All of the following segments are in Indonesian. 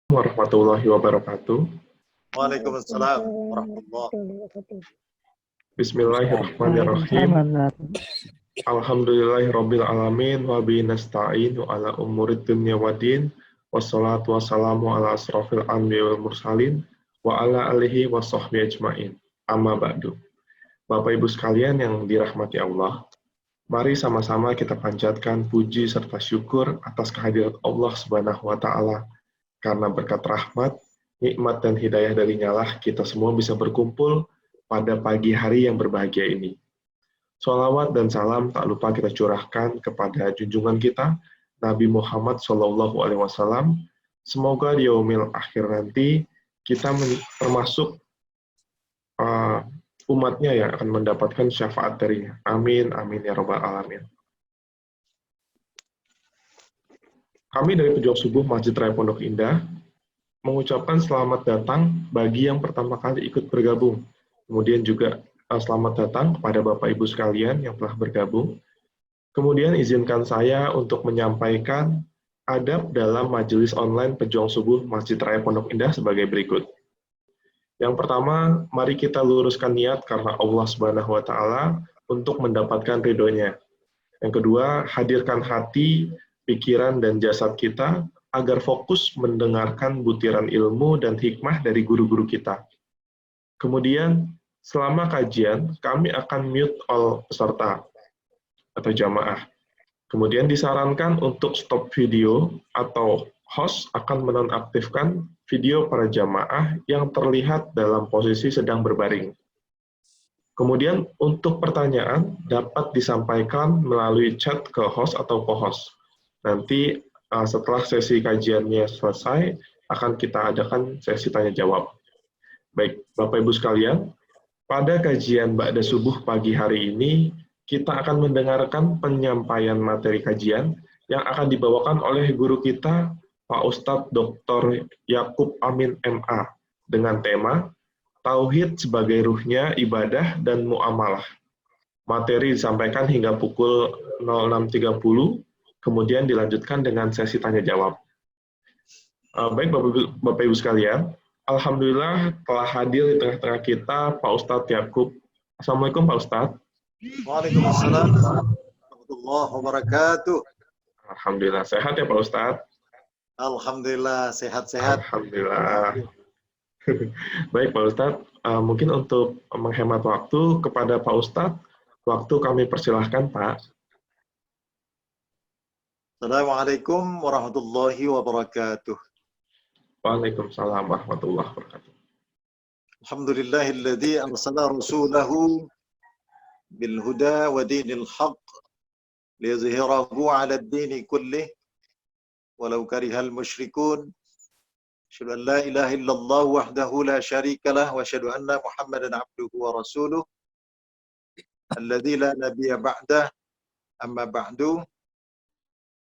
Warahmatullahi wabarakatuh. Waalaikumsalam warahmatullahi wabarakatuh. Bismillahirrahmanirrahim. Alhamdulillahirabbil alamin wa bihi nasta'in ala umurid dunya waddin. Wassalatu wassalamu ala asrofil anbiya wal mursalin wa ala alihi wa sahbihi ajmain. Amma ba'du. Bapak Ibu sekalian yang dirahmati Allah, mari sama-sama kita panjatkan puji serta syukur atas kehadirat Allah Subhanahu wa taala. Karena berkat rahmat, nikmat dan hidayah darinya lah kita semua bisa berkumpul pada pagi hari yang berbahagia ini. Sholawat dan salam tak lupa kita curahkan kepada junjungan kita, Nabi Muhammad SAW. Semoga di yaumil akhir nanti kita termasuk umatnya yang akan mendapatkan syafaat darinya. Amin, amin ya rabbal alamin. Kami dari Pejuang Subuh Masjid Raya Pondok Indah mengucapkan selamat datang bagi yang pertama kali ikut bergabung. Kemudian juga selamat datang kepada Bapak Ibu sekalian yang telah bergabung. Kemudian izinkan saya untuk menyampaikan adab dalam majelis online Pejuang Subuh Masjid Raya Pondok Indah sebagai berikut. Yang pertama, mari kita luruskan niat karena Allah Subhanahu wa taala untuk mendapatkan ridhonya. Yang kedua, hadirkan hati, pikiran dan jasad kita agar fokus mendengarkan butiran ilmu dan hikmah dari guru-guru kita. Kemudian, selama kajian, kami akan mute all peserta atau jamaah. Kemudian disarankan untuk stop video atau host akan menonaktifkan video para jamaah yang terlihat dalam posisi sedang berbaring. Kemudian untuk pertanyaan dapat disampaikan melalui chat ke host atau co-host. Nanti setelah sesi kajiannya selesai, akan kita adakan sesi tanya-jawab. Baik, Bapak Ibu sekalian, pada kajian Ba'da Subuh pagi hari ini, kita akan mendengarkan penyampaian materi kajian yang akan dibawakan oleh guru kita, Pak Ustadz Dr. Yakub Amin MA, dengan tema Tauhid sebagai ruhnya ibadah dan muamalah. Materi disampaikan hingga pukul 06.30, kemudian dilanjutkan dengan sesi tanya-jawab. Baik Bapak Ibu sekalian, alhamdulillah telah hadir di tengah-tengah kita Pak Ustadz Yakub. Assalamualaikum Pak Ustadz. Waalaikumsalam warahmatullahi wabarakatuh. Alhamdulillah, sehat ya Pak Ustadz? Alhamdulillah, sehat-sehat. Alhamdulillah. Baik Pak Ustadz, mungkin untuk menghemat waktu kepada Pak Ustadz, waktu kami persilahkan Pak. Assalamualaikum warahmatullahi wabarakatuh. Waalaikumsalam warahmatullahi wabarakatuh. Alhamdulillahilladzi arsala rasulahu bil huda wa dinil haqq liyuzhirahu 'ala ad-dini kullih walau karihal musyrikun. Asyhadu an la ilaha illallah wahdahu la syarika lah wa asyhadu anna Muhammadan 'abduhu wa rasuluh alladzi la nabiyya ba'dah. Amma ba'du.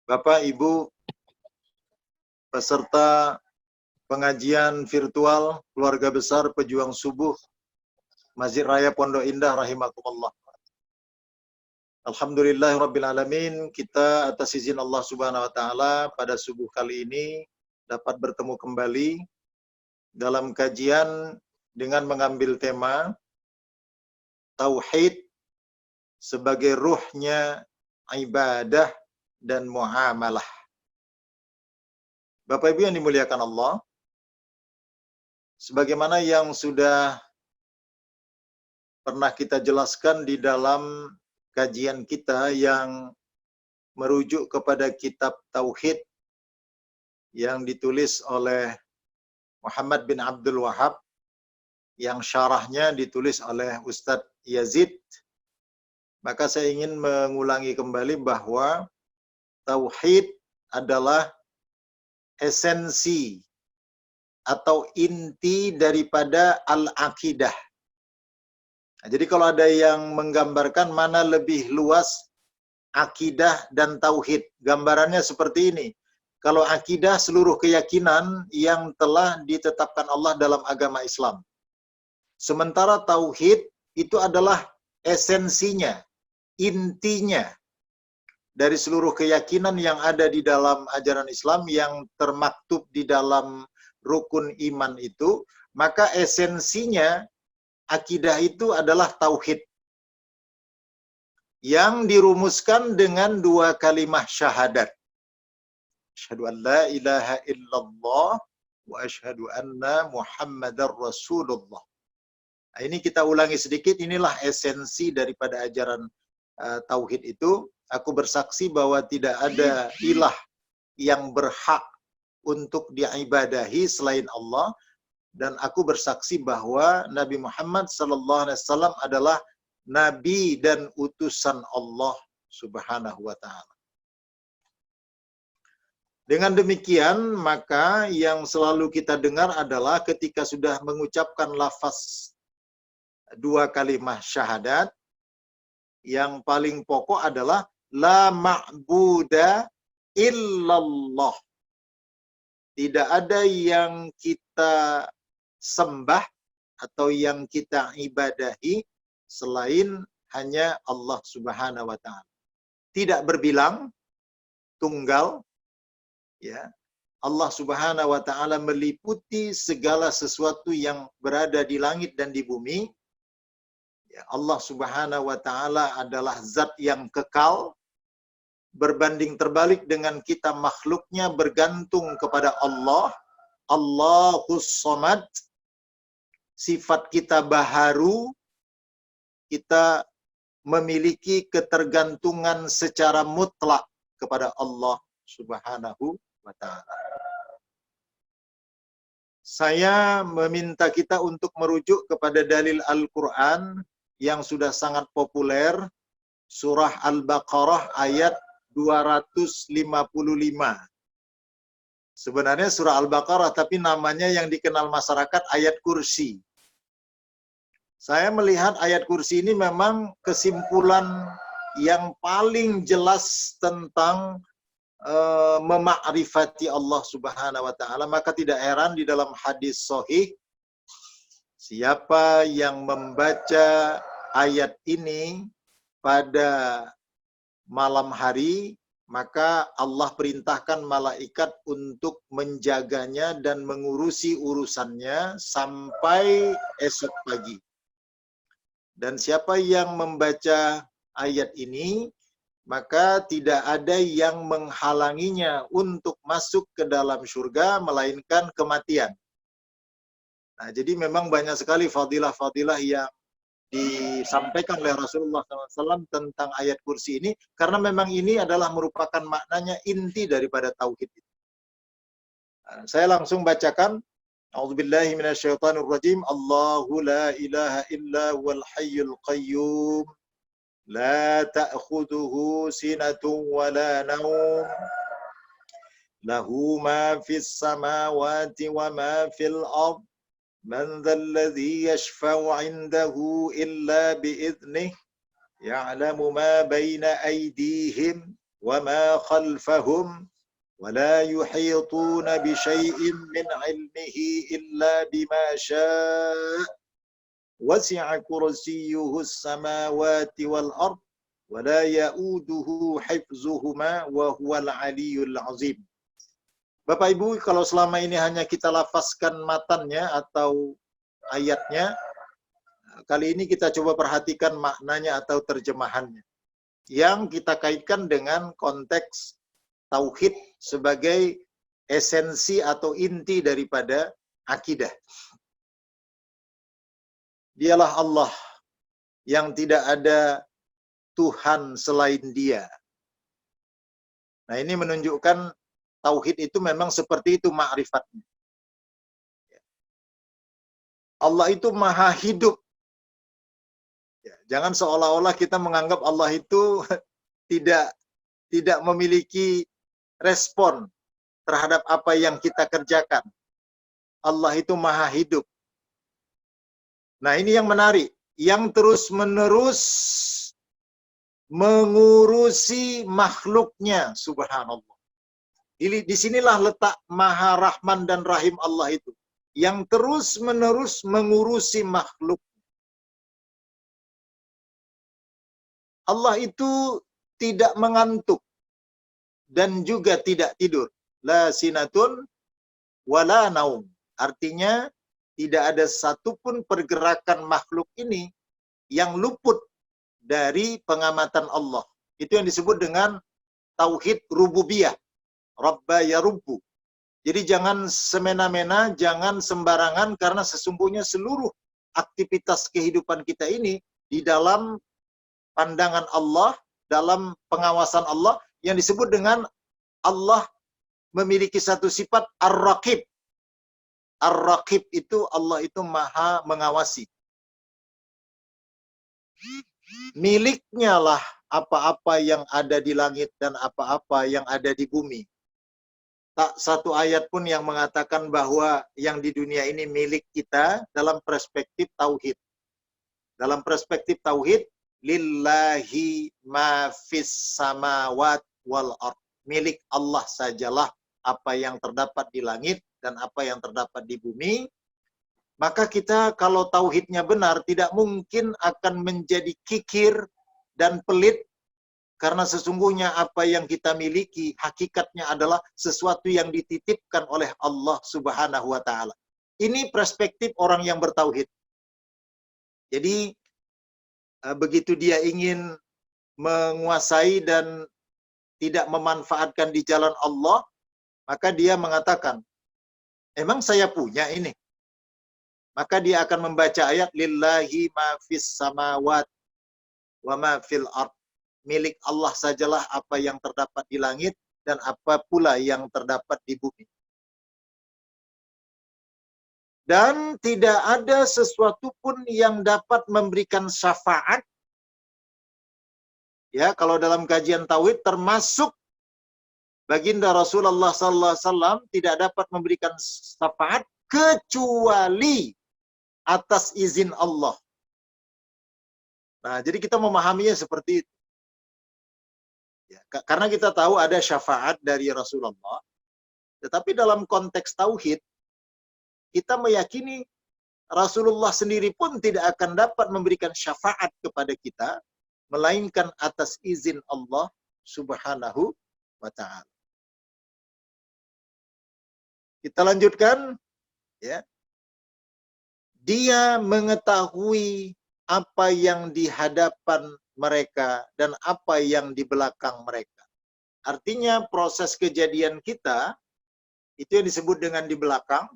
Bapak, Ibu, peserta pengajian virtual keluarga besar Pejuang Subuh Masjid Raya Pondok Indah rahimakumullah. Alhamdulillahirabbil alamin, kita atas izin Allah Subhanahu wa taala pada subuh kali ini dapat bertemu kembali dalam kajian dengan mengambil tema tauhid sebagai ruhnya ibadah dan muamalah. Bapak Ibu yang dimuliakan Allah, sebagaimana yang sudah pernah kita jelaskan di dalam kajian kita yang merujuk kepada kitab Tauhid yang ditulis oleh Muhammad bin Abdul Wahab, yang syarahnya ditulis oleh Ustadz Yazid, maka saya ingin mengulangi kembali bahwa Tauhid adalah esensi atau inti daripada al-aqidah. Nah, jadi kalau ada yang menggambarkan mana lebih luas akidah dan tauhid, gambarannya seperti ini. Kalau akidah seluruh keyakinan yang telah ditetapkan Allah dalam agama Islam. Sementara tauhid itu adalah esensinya, intinya dari seluruh keyakinan yang ada di dalam ajaran Islam yang termaktub di dalam rukun iman itu, maka esensinya akidah itu adalah tauhid yang dirumuskan dengan 2 kalimat syahadat. Asyhadu an la ilaha illallah wa asyhadu anna Muhammadar Rasulullah. Nah, ini kita ulangi sedikit, inilah esensi daripada ajaran tauhid itu. Aku bersaksi bahwa tidak ada ilah yang berhak untuk diibadahi selain Allah, dan aku bersaksi bahwa Nabi Muhammad sallallahu alaihi wasallam adalah nabi dan utusan Allah Subhanahu wa taala. Dengan demikian, maka yang selalu kita dengar adalah ketika sudah mengucapkan lafaz 2 kalimat syahadat, yang paling pokok adalah la ma'buda illallah. Tidak ada yang kita sembah atau yang kita ibadahi selain hanya Allah Subhanahu wa taala. Tidak berbilang, tunggal, ya. Allah Subhanahu wa taala meliputi segala sesuatu yang berada di langit dan di bumi. Ya, Allah Subhanahu wa taala adalah zat yang kekal, berbanding terbalik dengan kita makhluknya bergantung kepada Allah. Allahus Samad, sifat kita baharu, kita memiliki ketergantungan secara mutlak kepada Allah Subhanahu wa taala. Saya meminta kita untuk merujuk kepada dalil Al-Qur'an yang sudah sangat populer, surah Al-Baqarah ayat 255. Sebenarnya surah Al-Baqarah, tapi namanya yang dikenal masyarakat ayat kursi. Saya melihat ayat kursi ini memang kesimpulan yang paling jelas tentang memakrifati Allah Subhanahu wa taala. Maka tidak heran di dalam hadis sahih, siapa yang membaca ayat ini pada malam hari, maka Allah perintahkan malaikat untuk menjaganya dan mengurusi urusannya sampai esok pagi. Dan siapa yang membaca ayat ini, maka tidak ada yang menghalanginya untuk masuk ke dalam surga, melainkan kematian. Nah, jadi memang banyak sekali fadilah-fadilah yang disampaikan oleh Rasulullah SAW tentang ayat kursi ini, karena memang ini adalah merupakan maknanya inti daripada tauhid. Saya langsung bacakan. A'udzubillahi minasyaitonirrajim. Allahu la ilaha illa huwal hayyul qayyum. La ta'khudhuhu sinatun wa la nawm. Lahu ma fis samawati wa ma fil ardh. من ذا الذي يشفع عنده إلا بإذنه يعلم ما بين أيديهم وما خلفهم ولا يحيطون بشيء من علمه إلا بما شاء وسع كرسيه السماوات والأرض ولا يؤوده حفظهما وهو العلي العظيم. Bapak Ibu, kalau selama ini hanya kita lafazkan matannya atau ayatnya, kali ini kita coba perhatikan maknanya atau terjemahannya, yang kita kaitkan dengan konteks tauhid sebagai esensi atau inti daripada akidah. Dialah Allah yang tidak ada Tuhan selain Dia. Nah, ini menunjukkan tauhid itu memang seperti itu ma'rifatnya. Allah itu maha hidup. Jangan seolah-olah kita menganggap Allah itu tidak memiliki respon terhadap apa yang kita kerjakan. Allah itu maha hidup. Nah, ini yang menarik. Yang terus-menerus mengurusi makhluknya, subhanallah. Disinilah letak Maha Rahman dan Rahim Allah itu, yang terus-menerus mengurusi makhluk. Allah itu tidak mengantuk dan juga tidak tidur. La sinatun wala naum. Artinya tidak ada satupun pergerakan makhluk ini yang luput dari pengamatan Allah. Itu yang disebut dengan tauhid rububiyah. Rabba ya rubbu. Jadi jangan semena-mena, jangan sembarangan, karena sesungguhnya seluruh aktivitas kehidupan kita ini di dalam pandangan Allah, dalam pengawasan Allah, yang disebut dengan Allah memiliki satu sifat ar-raqib. Ar-raqib itu Allah itu maha mengawasi. Miliknya lah apa-apa yang ada di langit dan apa-apa yang ada di bumi. Tak satu ayat pun yang mengatakan bahwa yang di dunia ini milik kita dalam perspektif tauhid. Dalam perspektif tauhid, lillahi ma fis samawat wal ard. Milik Allah sajalah apa yang terdapat di langit dan apa yang terdapat di bumi. Maka kita kalau tauhidnya benar, tidak mungkin akan menjadi kikir dan pelit, karena sesungguhnya apa yang kita miliki hakikatnya adalah sesuatu yang dititipkan oleh Allah Subhanahu wa taala. Ini perspektif orang yang bertauhid. Jadi begitu dia ingin menguasai dan tidak memanfaatkan di jalan Allah, maka dia mengatakan, emang saya punya ini? Maka dia akan membaca ayat lillahi ma fis samawat wa ma fil ard. Milik Allah sajalah apa yang terdapat di langit dan apa pula yang terdapat di bumi. Dan tidak ada sesuatu pun yang dapat memberikan syafaat. Ya, kalau dalam kajian tauhid termasuk baginda Rasulullah SAW tidak dapat memberikan syafaat kecuali atas izin Allah. Nah, jadi kita memahaminya seperti itu. Ya, karena kita tahu ada syafaat dari Rasulullah, tetapi dalam konteks tauhid, kita meyakini Rasulullah sendiri pun tidak akan dapat memberikan syafaat kepada kita, melainkan atas izin Allah Subhanahu wa ta'ala. Kita lanjutkan. Ya. Dia mengetahui apa yang di hadapan mereka dan apa yang di belakang mereka. Artinya proses kejadian kita itu yang disebut dengan di belakang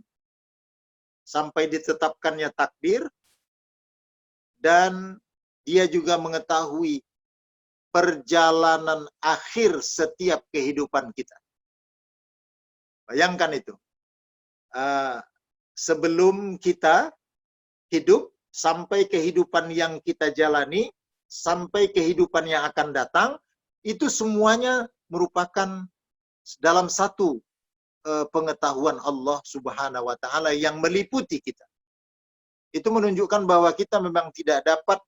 sampai ditetapkannya takdir, dan dia juga mengetahui perjalanan akhir setiap kehidupan kita. Bayangkan itu. Sebelum kita hidup sampai kehidupan yang kita jalani, sampai kehidupan yang akan datang, itu semuanya merupakan dalam satu pengetahuan Allah Subhanahu wa ta'ala yang meliputi kita. Itu menunjukkan bahwa kita memang tidak dapat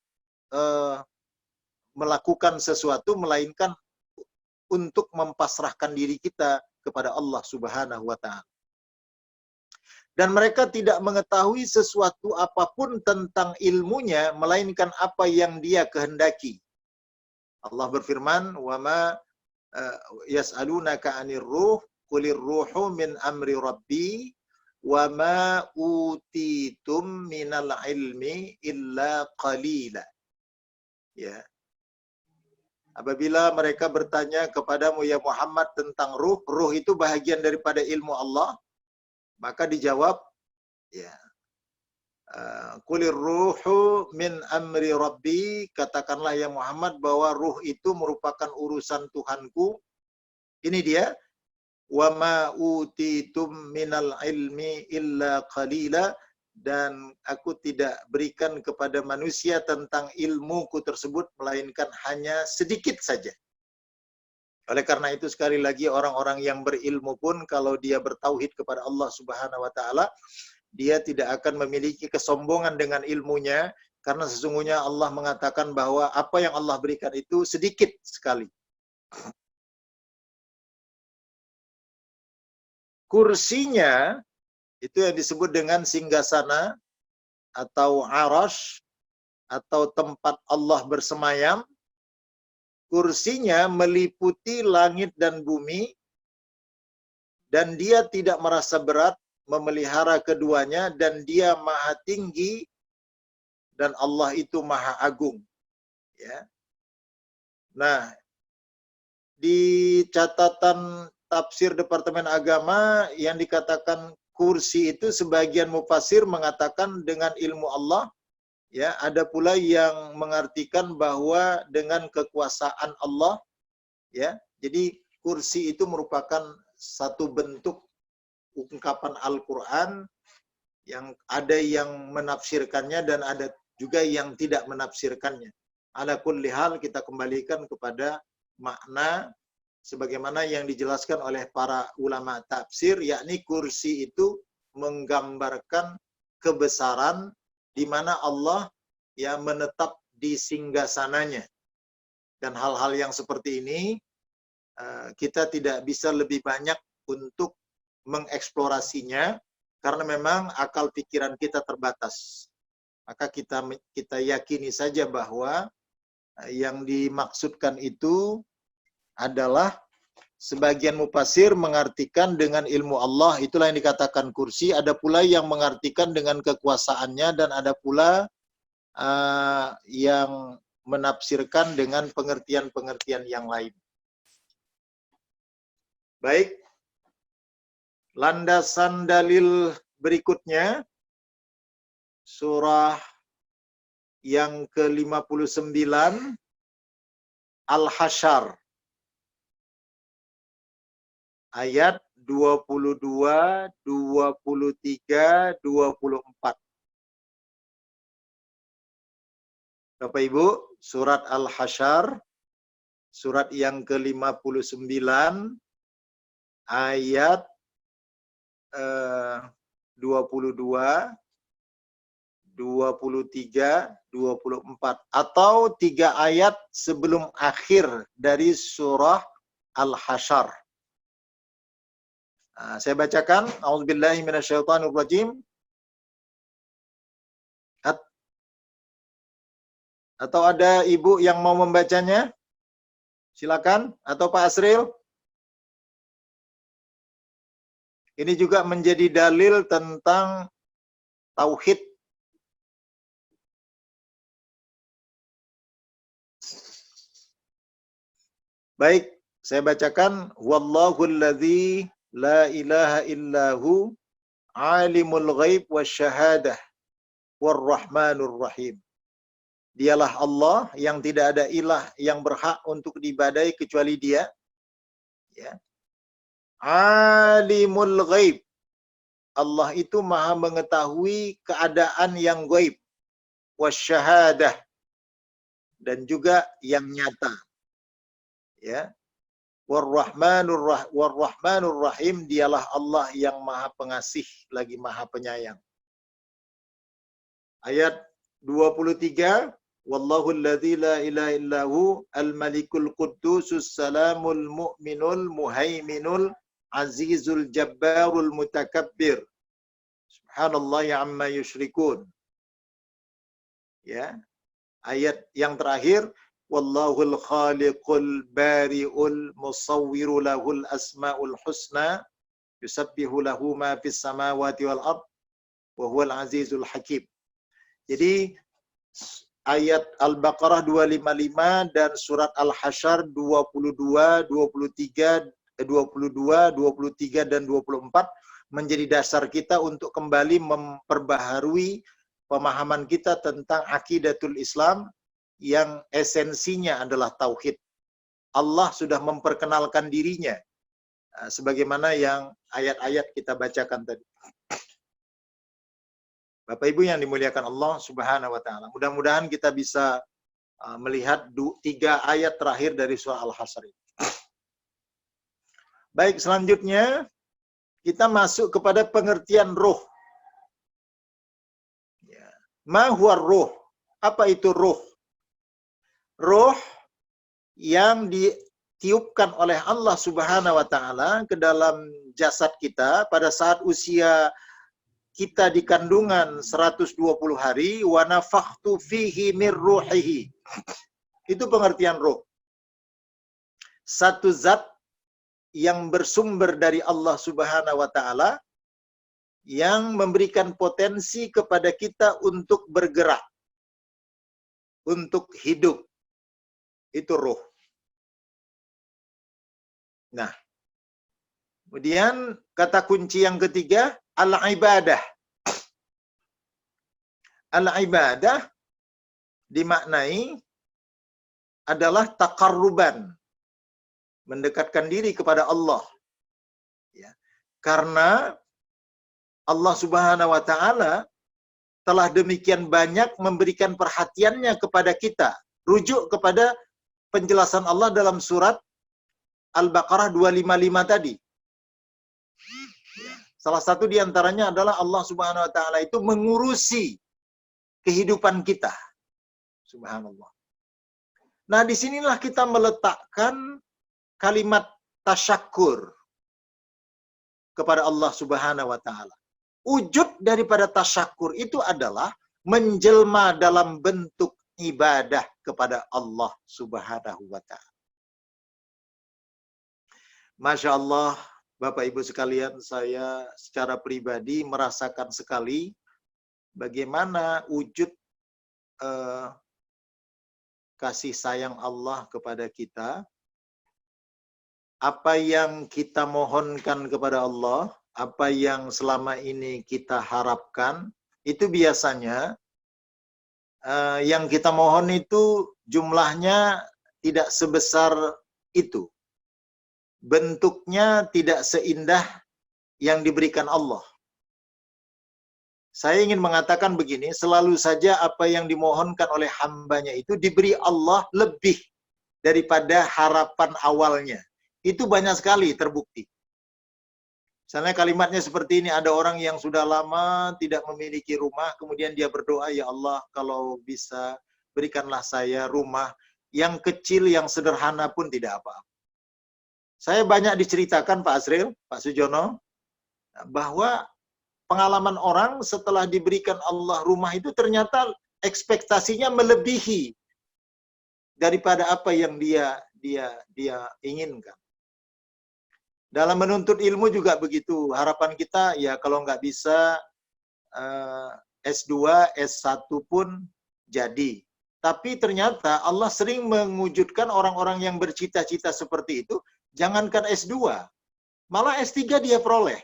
melakukan sesuatu melainkan untuk mempasrahkan diri kita kepada Allah Subhanahu wa ta'ala. Dan mereka tidak mengetahui sesuatu apapun tentang ilmunya, melainkan apa yang dia kehendaki. Allah berfirman, وَمَا يَسْأَلُونَكَ عَنِ الرُّوحِ قُلِ الرُّوحُ مِنْ أَمْرِ رَبِّي وَمَا أُوتِيتُم مِنَ الْعِلْمِ إِلَّا قَلِيلًا. Ya. Apabila mereka bertanya kepadamu ya Muhammad tentang ruh, ruh itu bahagian daripada ilmu Allah, maka dijawab, ya, Qulir ruhu min amri rabbi, katakanlah ya Muhammad bahwa ruh itu merupakan urusan Tuhanku. Ini dia, wa ma utitum minal ilmi illa qalila, dan aku tidak berikan kepada manusia tentang ilmuku tersebut melainkan hanya sedikit saja. Oleh karena itu sekali lagi orang-orang yang berilmu pun kalau dia bertauhid kepada Allah Subhanahu wa taala, dia tidak akan memiliki kesombongan dengan ilmunya, karena sesungguhnya Allah mengatakan bahwa apa yang Allah berikan itu sedikit sekali. Kursinya itu yang disebut dengan singgasana atau arash atau tempat Allah bersemayam. Kursinya meliputi langit dan bumi, dan dia tidak merasa berat memelihara keduanya dan Dia Maha Tinggi dan Allah itu Maha Agung. Ya. Nah, di catatan tafsir Departemen Agama yang dikatakan kursi itu sebagian mufassir mengatakan dengan ilmu Allah, ya, ada pula yang mengartikan bahwa dengan kekuasaan Allah, ya. Jadi kursi itu merupakan satu bentuk ungkapan Al-Qur'an yang ada yang menafsirkannya dan ada juga yang tidak menafsirkannya. Ala kulli hal kita kembalikan kepada makna sebagaimana yang dijelaskan oleh para ulama tafsir, yakni kursi itu menggambarkan kebesaran di mana Allah ya menetap di singgasananya. Dan hal-hal yang seperti ini kita tidak bisa lebih banyak untuk mengeksplorasinya karena memang akal pikiran kita terbatas. Maka kita yakini saja bahwa yang dimaksudkan itu adalah sebagian mufassir mengartikan dengan ilmu Allah, itulah yang dikatakan kursi. Ada pula yang mengartikan dengan kekuasaannya dan ada pula yang menafsirkan dengan pengertian-pengertian yang lain. Baik, landasan dalil berikutnya surah yang ke-59 Al-Hasyr ayat 22, 23, 24. Bapak Ibu, surat Al-Hasyr, surat yang ke-59, ayat 22, 23, 24. Atau 3 ayat sebelum akhir dari surah Al-Hasyr. Saya bacakan. A'udzubillahi minasyaitonirrajim. Atau ada ibu yang mau membacanya? Silakan. Atau Pak Asril? Ini juga menjadi dalil tentang tauhid. Baik, saya bacakan. Wallahul ladzi la ilaha illahu alimul ghaib wasyahadah warrahmanur rahim. Dialah Allah yang tidak ada ilah yang berhak untuk diibadai kecuali Dia. Ya. Alimul ghaib. Allah itu Maha mengetahui keadaan yang gaib. Wasyahadah. Dan juga yang nyata. Ya. Warrahmanur rahim, dialah Allah yang Maha Pengasih lagi Maha Penyayang. Ayat 23, wallahu alladzi la ilaha illahu al-malikul quddusus salamul mu'minul muhaiminul azizul jabbarul mutakabbir. Subhanallah amma yusyrikun. Ya. Ayat yang terakhir, wallahul khaliqul bari'ul musawwiru lahul asma'ul husna yusabbihu lahu ma fis samawati wal ard wa huwal azizul hakim. Jadi ayat Al-Baqarah 255 dan surat Al-Hasyr 22, 23, 22, 23 dan 24 menjadi dasar kita untuk kembali memperbaharui pemahaman kita tentang akidatul Islam yang esensinya adalah tauhid. Allah sudah memperkenalkan dirinya sebagaimana yang ayat-ayat kita bacakan tadi. Bapak Ibu yang dimuliakan Allah Subhanahu wa taala. Mudah-mudahan kita bisa melihat 3 ayat terakhir dari surah Al-Hasyr. Baik, selanjutnya kita masuk kepada pengertian ruh. Ma huwa ruh? Apa itu ruh? Ruh yang ditiupkan oleh Allah Subhanahu wa taala ke dalam jasad kita pada saat usia kita di kandungan 120 hari, wa nafakhtu fihi mir ruhihi. Itu pengertian ruh. Satu zat yang bersumber dari Allah Subhanahu wa taala yang memberikan potensi kepada kita untuk bergerak, untuk hidup. Itu ruh. Nah, kemudian kata kunci yang ketiga, al-ibadah. Al-ibadah dimaknai adalah taqarruban, mendekatkan diri kepada Allah. Ya. Karena Allah Subhanahu wa taala telah demikian banyak memberikan perhatiannya kepada kita. Rujuk kepada penjelasan Allah dalam surat Al-Baqarah 255 tadi. Salah satu di antaranya adalah Allah Subhanahu wa taala itu mengurusi kehidupan kita. Subhanallah. Nah, disinilah kita meletakkan kalimat tasyakur kepada Allah Subhanahu wa taala. Wujud daripada tasyakur itu adalah menjelma dalam bentuk ibadah kepada Allah Subhanahu wa taala. Masya Allah, Bapak Ibu sekalian, saya secara pribadi merasakan sekali bagaimana wujud kasih sayang Allah kepada kita. Apa yang kita mohonkan kepada Allah, apa yang selama ini kita harapkan, itu biasanya yang kita mohon itu jumlahnya tidak sebesar itu. Bentuknya tidak seindah yang diberikan Allah. Saya ingin mengatakan begini, selalu saja apa yang dimohonkan oleh hambanya itu diberi Allah lebih daripada harapan awalnya. Itu banyak sekali terbukti. Misalnya kalimatnya seperti ini, ada orang yang sudah lama tidak memiliki rumah, kemudian dia berdoa, ya Allah, kalau bisa berikanlah saya rumah yang kecil, yang sederhana pun tidak apa-apa. Saya banyak diceritakan Pak Azril, Pak Sujono, bahwa pengalaman orang setelah diberikan Allah rumah itu ternyata ekspektasinya melebihi daripada apa yang dia inginkan. Dalam menuntut ilmu juga begitu. Harapan kita ya kalau nggak bisa S2, S1 pun jadi. Tapi ternyata Allah sering mewujudkan orang-orang yang bercita-cita seperti itu, jangankan S2, malah S3 dia peroleh.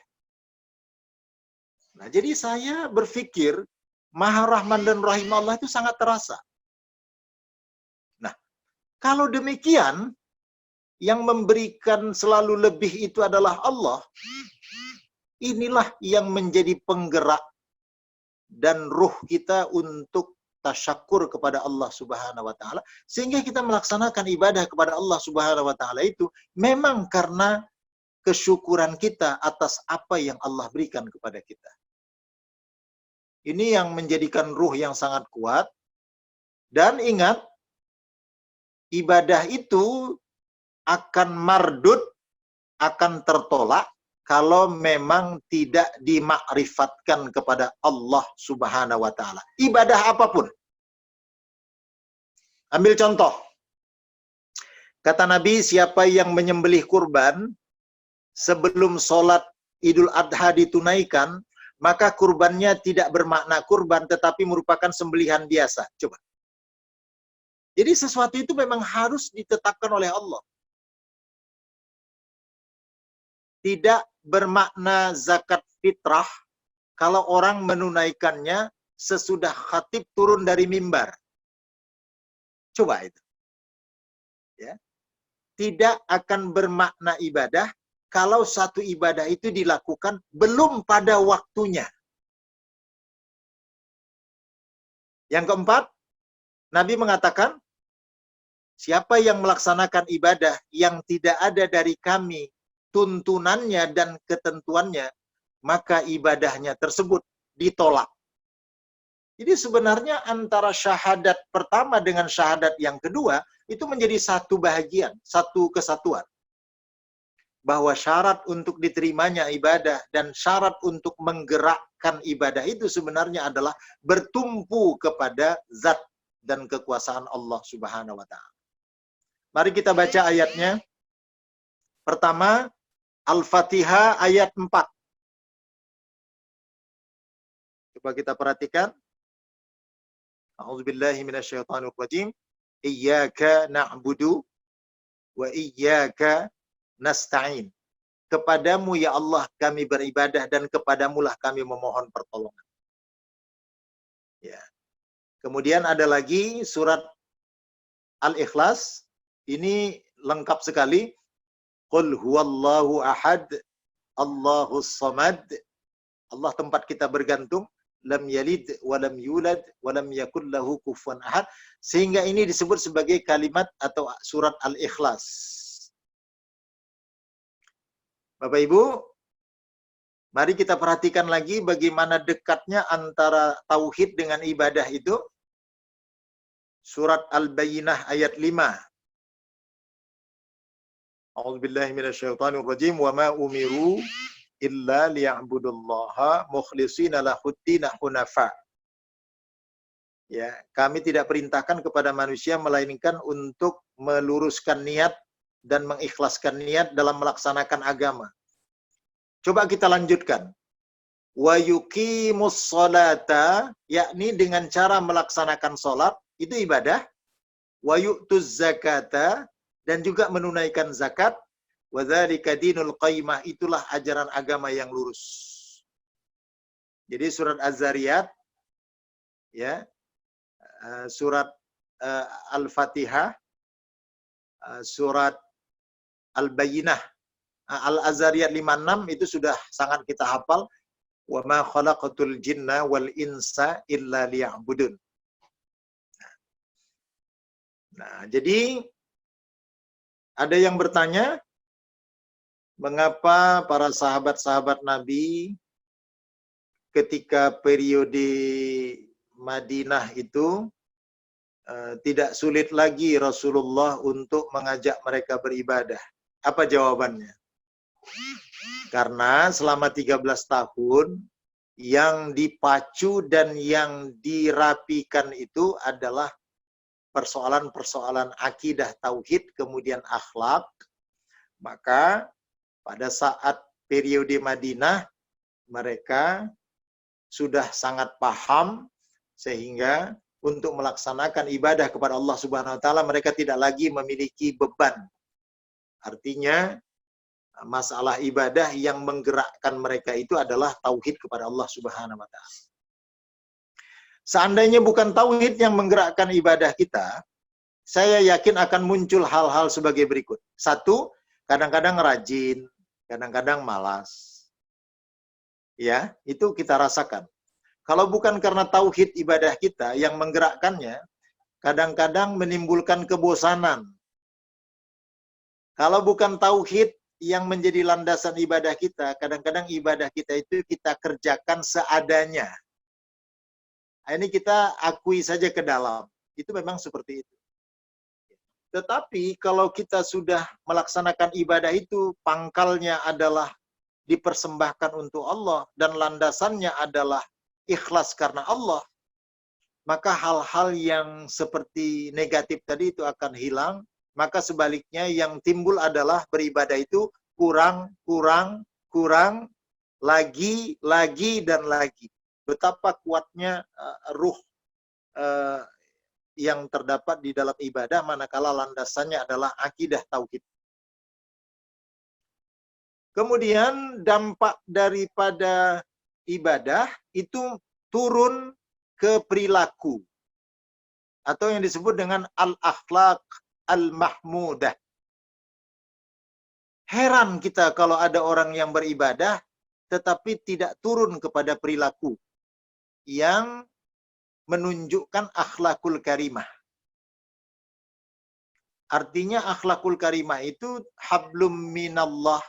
Nah, jadi saya berpikir Maha Rahman dan Rahim Allah itu sangat terasa. Nah, kalau demikian, yang memberikan selalu lebih itu adalah Allah. Inilah yang menjadi penggerak dan ruh kita untuk tasyakur kepada Allah Subhanahu wa taala, sehingga kita melaksanakan ibadah kepada Allah Subhanahu wa taala itu memang karena kesyukuran kita atas apa yang Allah berikan kepada kita. Ini yang menjadikan ruh yang sangat kuat. Dan ingat, ibadah itu akan mardud, akan tertolak kalau memang tidak dimakrifatkan kepada Allah Subhanahu wa taala. Ibadah apapun. Ambil contoh. Kata Nabi, siapa yang menyembelih kurban sebelum sholat Idul Adha ditunaikan, maka kurbannya tidak bermakna kurban, tetapi merupakan sembelihan biasa. Coba. Jadi sesuatu itu memang harus ditetapkan oleh Allah. Tidak bermakna zakat fitrah kalau orang menunaikannya sesudah khatib turun dari mimbar. Coba itu. Ya. Tidak akan bermakna ibadah kalau satu ibadah itu dilakukan belum pada waktunya. Yang keempat, Nabi mengatakan, siapa yang melaksanakan ibadah yang tidak ada dari kami tuntunannya dan ketentuannya, maka ibadahnya tersebut ditolak. Jadi sebenarnya antara syahadat pertama dengan syahadat yang kedua, itu menjadi satu bahagian, satu kesatuan. Bahwa syarat untuk diterimanya ibadah dan syarat untuk menggerakkan ibadah itu sebenarnya adalah bertumpu kepada zat dan kekuasaan Allah Subhanahu wa taala. Mari kita baca ayatnya. Pertama, Al-Fatihah ayat 4. Coba kita perhatikan. A'udzubillahi minasyaitonirrajim. Iyyaka na'budu wa iyyaka nasta'in. Kepadamu ya Allah kami beribadah dan kepadamulah kami memohon pertolongan. Ya. Kemudian ada lagi surat Al-Ikhlas. Ini lengkap sekali. Qul huwallahu ahad, Allahus samad. Allah tempat kita bergantung. Lam yalid walam yulad walam yakul lahu kufuwan ahad. Sehingga ini disebut sebagai kalimat atau surat Al-Ikhlas. Bapak Ibu, mari kita perhatikan lagi bagaimana dekatnya antara tauhid dengan ibadah itu. Surat Al-Bayyinah ayat 5. A'udzubillahi minasyaitonirrajim. Wa ma umiru illa liya'budullaha mukhlishina lahuddin hunafa. Ya, kami tidak perintahkan kepada manusia melainkan untuk meluruskan niat dan mengikhlaskan niat dalam melaksanakan agama. Coba kita lanjutkan. Wa yuqimus sholata, yakni dengan cara melaksanakan sholat, itu ibadah. Wa yu'tuz zakata, dan juga menunaikan zakat. Wa dzalika dinul qayyimah, itulah ajaran agama yang lurus. Jadi surat Az-Zariyat, ya, surat Al-Fatihah, surat Al-Bayyinah, Al-Zariyat 56 itu sudah sangat kita hafal. Wa ma khalaqatul jinna wal insa illa liya'budun. Nah, jadi ada yang bertanya, mengapa para sahabat-sahabat Nabi ketika periode Madinah itu tidak sulit lagi Rasulullah untuk mengajak mereka beribadah? Apa jawabannya? Karena selama 13 tahun yang dipacu dan yang dirapikan itu adalah persoalan-persoalan akidah tauhid, kemudian akhlak. Maka pada saat periode Madinah mereka sudah sangat paham, sehingga untuk melaksanakan ibadah kepada Allah Subhanahu wa taala mereka tidak lagi memiliki beban. Artinya masalah ibadah yang menggerakkan mereka itu adalah tauhid kepada Allah Subhanahu wa taala. Seandainya bukan tauhid yang menggerakkan ibadah kita, saya yakin akan muncul hal-hal sebagai berikut. Satu, kadang-kadang rajin, kadang-kadang malas. Ya, itu kita rasakan. Kalau bukan karena tauhid ibadah kita yang menggerakkannya, kadang-kadang menimbulkan kebosanan. Kalau bukan tauhid yang menjadi landasan ibadah kita, kadang-kadang ibadah kita itu kita kerjakan seadanya. Ini kita akui saja ke dalam. Itu memang seperti itu. Tetapi kalau kita sudah melaksanakan ibadah itu, pangkalnya adalah dipersembahkan untuk Allah dan landasannya adalah ikhlas karena Allah, maka hal-hal yang seperti negatif tadi itu akan hilang. Maka sebaliknya yang timbul adalah beribadah itu kurang, lagi, dan lagi. Betapa kuatnya ruh yang terdapat di dalam ibadah manakala landasannya adalah akidah tauhid. Kemudian dampak daripada ibadah itu turun ke perilaku atau yang disebut dengan al-akhlaq al-mahmudah. Heran kita kalau ada orang yang beribadah tetapi tidak turun kepada perilaku yang menunjukkan akhlakul karimah. Artinya akhlakul karimah itu hablum minallah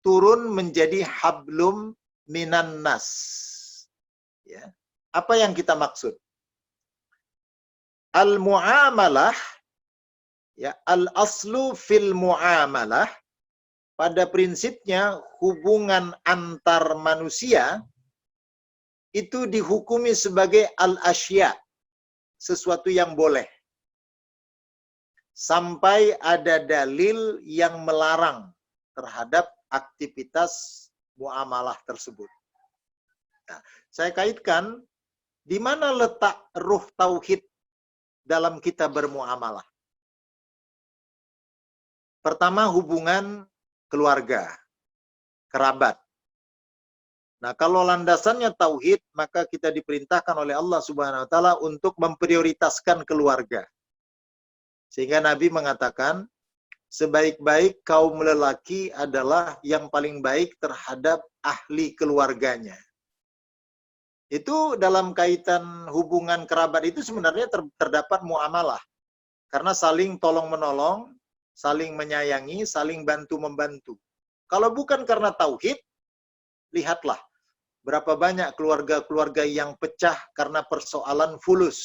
turun menjadi hablum minan nas. Ya. Apa yang kita maksud? Al-muamalah, ya, al-aslu fil muamalah, pada prinsipnya hubungan antar manusia itu dihukumi sebagai al-asya, sesuatu yang boleh. Sampai ada dalil yang melarang terhadap aktivitas muamalah tersebut. Nah, saya kaitkan Di mana letak ruh tauhid dalam kita bermuamalah? Pertama, hubungan keluarga, kerabat. Nah, kalau landasannya tauhid, maka kita diperintahkan oleh Allah Subhanahu wa taala untuk memprioritaskan keluarga. Sehingga Nabi mengatakan, sebaik-baik kaum lelaki adalah yang paling baik terhadap ahli keluarganya. Itu dalam kaitan hubungan kerabat itu sebenarnya terdapat muamalah. Karena saling tolong-menolong, saling menyayangi, saling bantu-membantu. Kalau bukan karena tauhid, lihatlah berapa banyak keluarga-keluarga yang pecah karena persoalan fulus.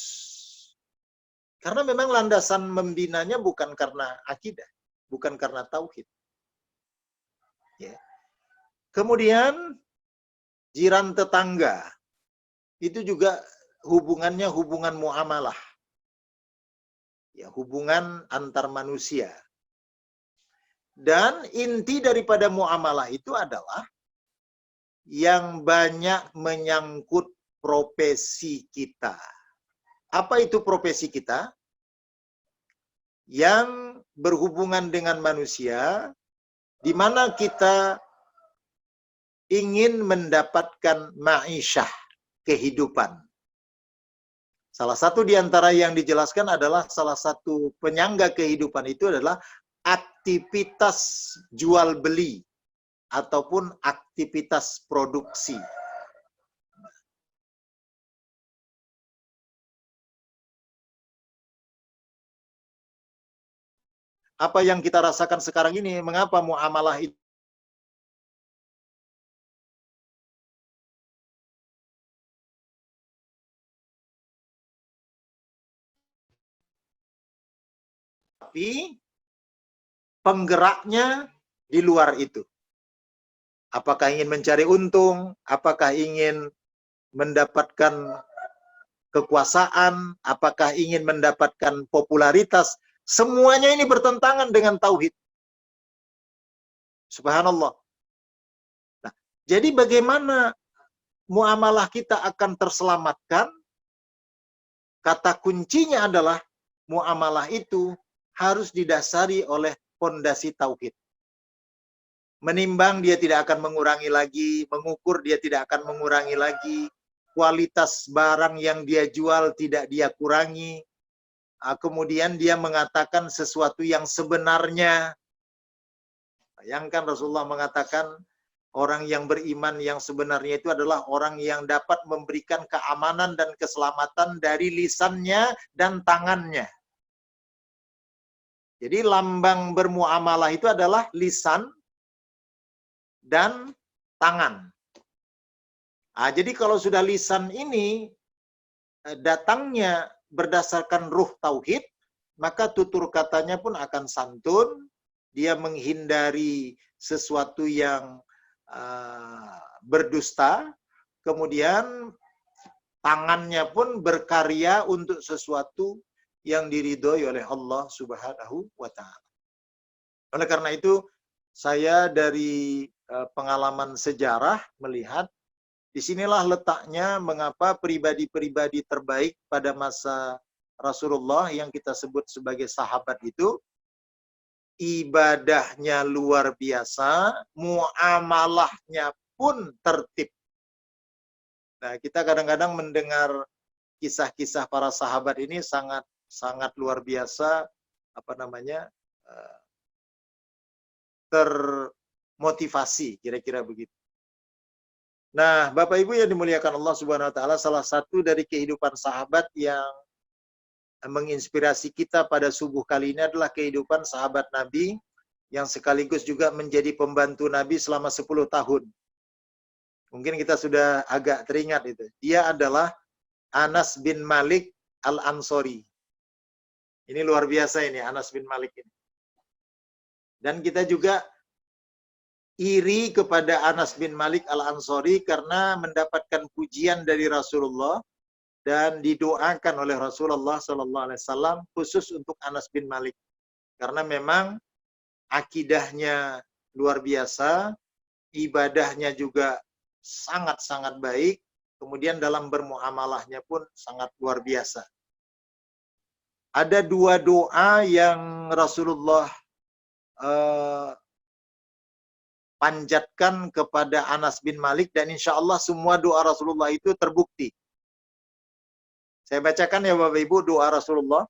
Karena memang landasan membinanya bukan karena akidah, bukan karena tauhid. Ya. Kemudian jiran tetangga, itu juga hubungannya hubungan muamalah. Ya, hubungan antar manusia. Dan inti daripada muamalah itu adalah yang banyak menyangkut profesi kita. Apa itu profesi kita? Yang berhubungan dengan manusia, di mana kita ingin mendapatkan ma'isyah, kehidupan. Salah satu di antara yang dijelaskan adalah salah satu penyangga kehidupan itu adalah aktivitas jual beli ataupun aktivitas produksi. Apa yang kita rasakan sekarang ini, mengapa muamalah itu tapi penggeraknya di luar itu. Apakah ingin mencari untung, apakah ingin mendapatkan kekuasaan, apakah ingin mendapatkan popularitas, semuanya ini bertentangan dengan tauhid. Subhanallah. Nah, jadi bagaimana muamalah kita akan terselamatkan? Kata kuncinya adalah muamalah itu harus didasari oleh fondasi tauhid. Menimbang dia tidak akan mengurangi lagi, mengukur dia tidak akan mengurangi lagi, kualitas barang yang dia jual tidak dia kurangi, kemudian dia mengatakan sesuatu yang sebenarnya. Bayangkan Rasulullah mengatakan orang yang beriman yang sebenarnya itu adalah orang yang dapat memberikan keamanan dan keselamatan dari lisannya dan tangannya. Jadi lambang bermuamalah itu adalah lisan dan tangan. Nah, jadi kalau sudah lisan ini datangnya berdasarkan ruh tauhid, maka tutur katanya pun akan santun, dia menghindari sesuatu yang berdusta, kemudian tangannya pun berkarya untuk sesuatu yang diridhoi oleh Allah Subhanahu wa taala. Oleh karena itu, saya dari pengalaman sejarah melihat disinilah letaknya mengapa pribadi-pribadi terbaik pada masa Rasulullah yang kita sebut sebagai sahabat itu ibadahnya luar biasa, muamalahnya pun tertib. Nah, kita kadang-kadang mendengar kisah-kisah para sahabat ini sangat luar biasa, termotivasi, kira-kira begitu. Nah, Bapak Ibu yang dimuliakan Allah Subhanahu wa taala, salah satu dari kehidupan sahabat yang menginspirasi kita pada subuh kali ini adalah kehidupan sahabat Nabi yang sekaligus juga menjadi pembantu Nabi selama 10 tahun. Mungkin kita sudah agak teringat itu. Dia adalah Anas bin Malik Al-Ansori. Ini luar biasa ini, Anas bin Malik ini. Dan kita juga iri kepada Anas bin Malik Al-Ansori karena mendapatkan pujian dari Rasulullah dan didoakan oleh Rasulullah SAW khusus untuk Anas bin Malik. Karena memang akidahnya luar biasa, ibadahnya juga sangat-sangat baik, kemudian dalam bermuamalahnya pun sangat luar biasa. Ada dua doa yang Rasulullah panjatkan kepada Anas bin Malik, dan insya Allah semua doa Rasulullah itu terbukti. Saya bacakan ya Bapak Ibu doa Rasulullah.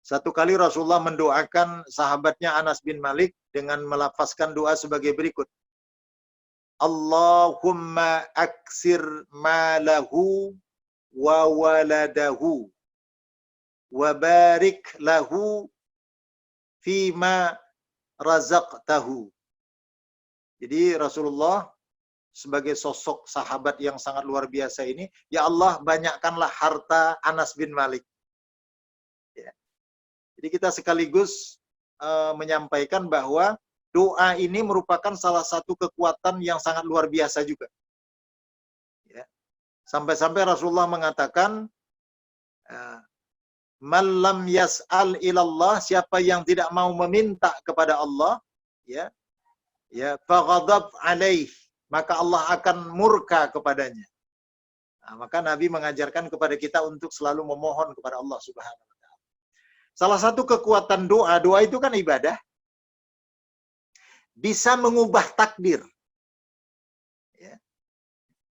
Satu kali Rasulullah mendoakan sahabatnya Anas bin Malik dengan melafazkan doa sebagai berikut. Allahumma aksir malahu wa waladahu wa barik lahu fima razaqtahu. Jadi Rasulullah sebagai sosok sahabat yang sangat luar biasa ini, ya Allah banyakkanlah harta Anas bin Malik. Ya. Jadi kita sekaligus menyampaikan bahwa doa ini merupakan salah satu kekuatan yang sangat luar biasa juga. Ya. Sampai-sampai Rasulullah mengatakan, man lam yas'al ilallah, siapa yang tidak mau meminta kepada Allah, ya, faghadab alaih, maka Allah akan murka kepadanya. Nah, maka Nabi mengajarkan kepada kita untuk selalu memohon kepada Allah Subhanahu wa taala. Salah satu kekuatan doa itu kan ibadah, bisa mengubah takdir. Ya.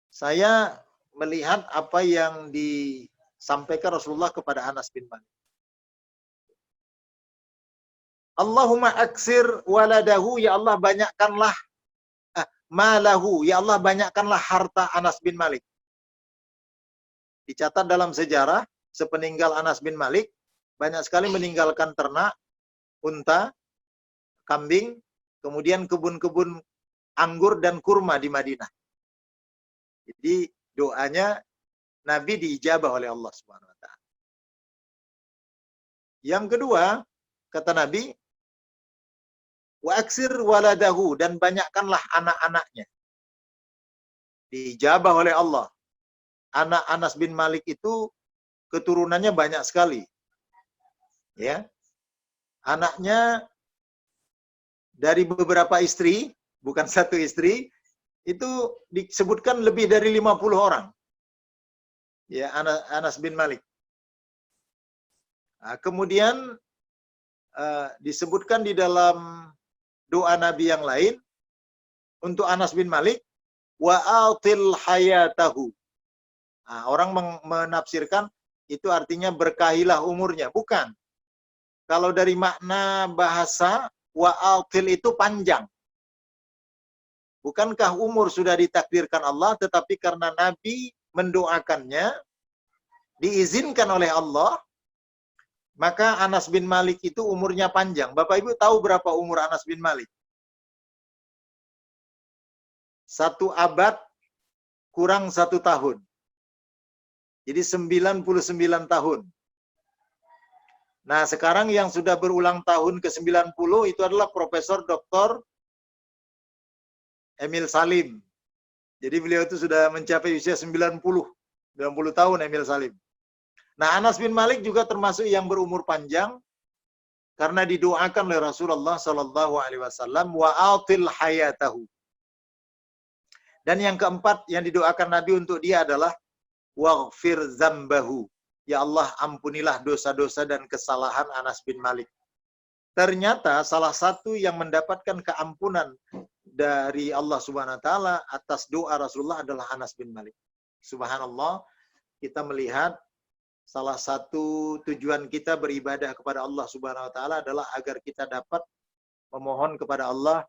Saya melihat apa yang disampaikan Rasulullah kepada Anas bin Malik. Allahumma aksir waladahu, ya Allah banyakkanlah malahu, ya Allah banyakkanlah harta Anas bin Malik. Dicatat dalam sejarah, sepeninggal Anas bin Malik, banyak sekali meninggalkan ternak, unta, kambing, kemudian kebun-kebun anggur dan kurma di Madinah. Jadi doanya Nabi diijabah oleh Allah Subhanahu wa taala. Yang kedua, kata Nabi, wa aksir waladahu, dan banyakkanlah anak-anaknya. Diijabah oleh Allah. Anak Anas bin Malik itu keturunannya banyak sekali. Ya. Anaknya dari beberapa istri, bukan satu istri, itu disebutkan lebih dari 50 orang. Ya, Anas bin Malik. Nah, kemudian disebutkan di dalam doa Nabi yang lain untuk Anas bin Malik, wa atil hayatahu. Nah, orang menafsirkan itu artinya berkahilah umurnya. Bukan. Kalau dari makna bahasa, wa atil itu panjang. Bukankah umur sudah ditakdirkan Allah, tetapi karena Nabi mendoakannya, diizinkan oleh Allah, maka Anas bin Malik itu umurnya panjang. Bapak Ibu tahu berapa umur Anas bin Malik? 1 abad kurang 1 tahun. Jadi 99 tahun. Nah, sekarang yang sudah berulang tahun ke-90 itu adalah Profesor Dr. Emil Salim. Jadi beliau itu sudah mencapai usia 90 tahun Emil Salim. Nah, Anas bin Malik juga termasuk yang berumur panjang karena didoakan oleh Rasulullah sallallahu alaihi wasallam, wa atil hayatahu. Dan yang keempat yang didoakan Nabi untuk dia adalah waghfir dzambahu. Ya Allah, ampunilah dosa-dosa dan kesalahan Anas bin Malik. Ternyata salah satu yang mendapatkan keampunan dari Allah Subhanahu wa taala atas doa Rasulullah adalah Anas bin Malik. Subhanallah, kita melihat salah satu tujuan kita beribadah kepada Allah Subhanahu wa taala adalah agar kita dapat memohon kepada Allah,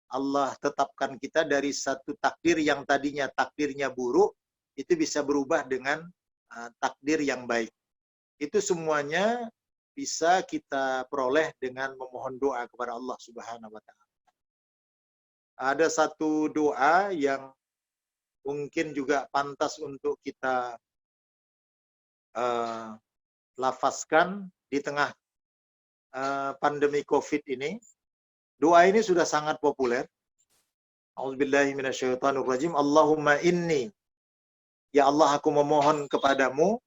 Allah tetapkan kita dari satu takdir yang tadinya takdirnya buruk, itu bisa berubah dengan takdir yang baik. Itu semuanya bisa kita peroleh dengan memohon doa kepada Allah Subhanahu wa taala. Ada satu doa yang mungkin juga pantas untuk kita lafazkan di tengah pandemi Covid ini. Doa ini sudah sangat populer. A'udzubillahi minasyaitonirrajim. Allahumma inni, ya Allah aku memohon kepadamu,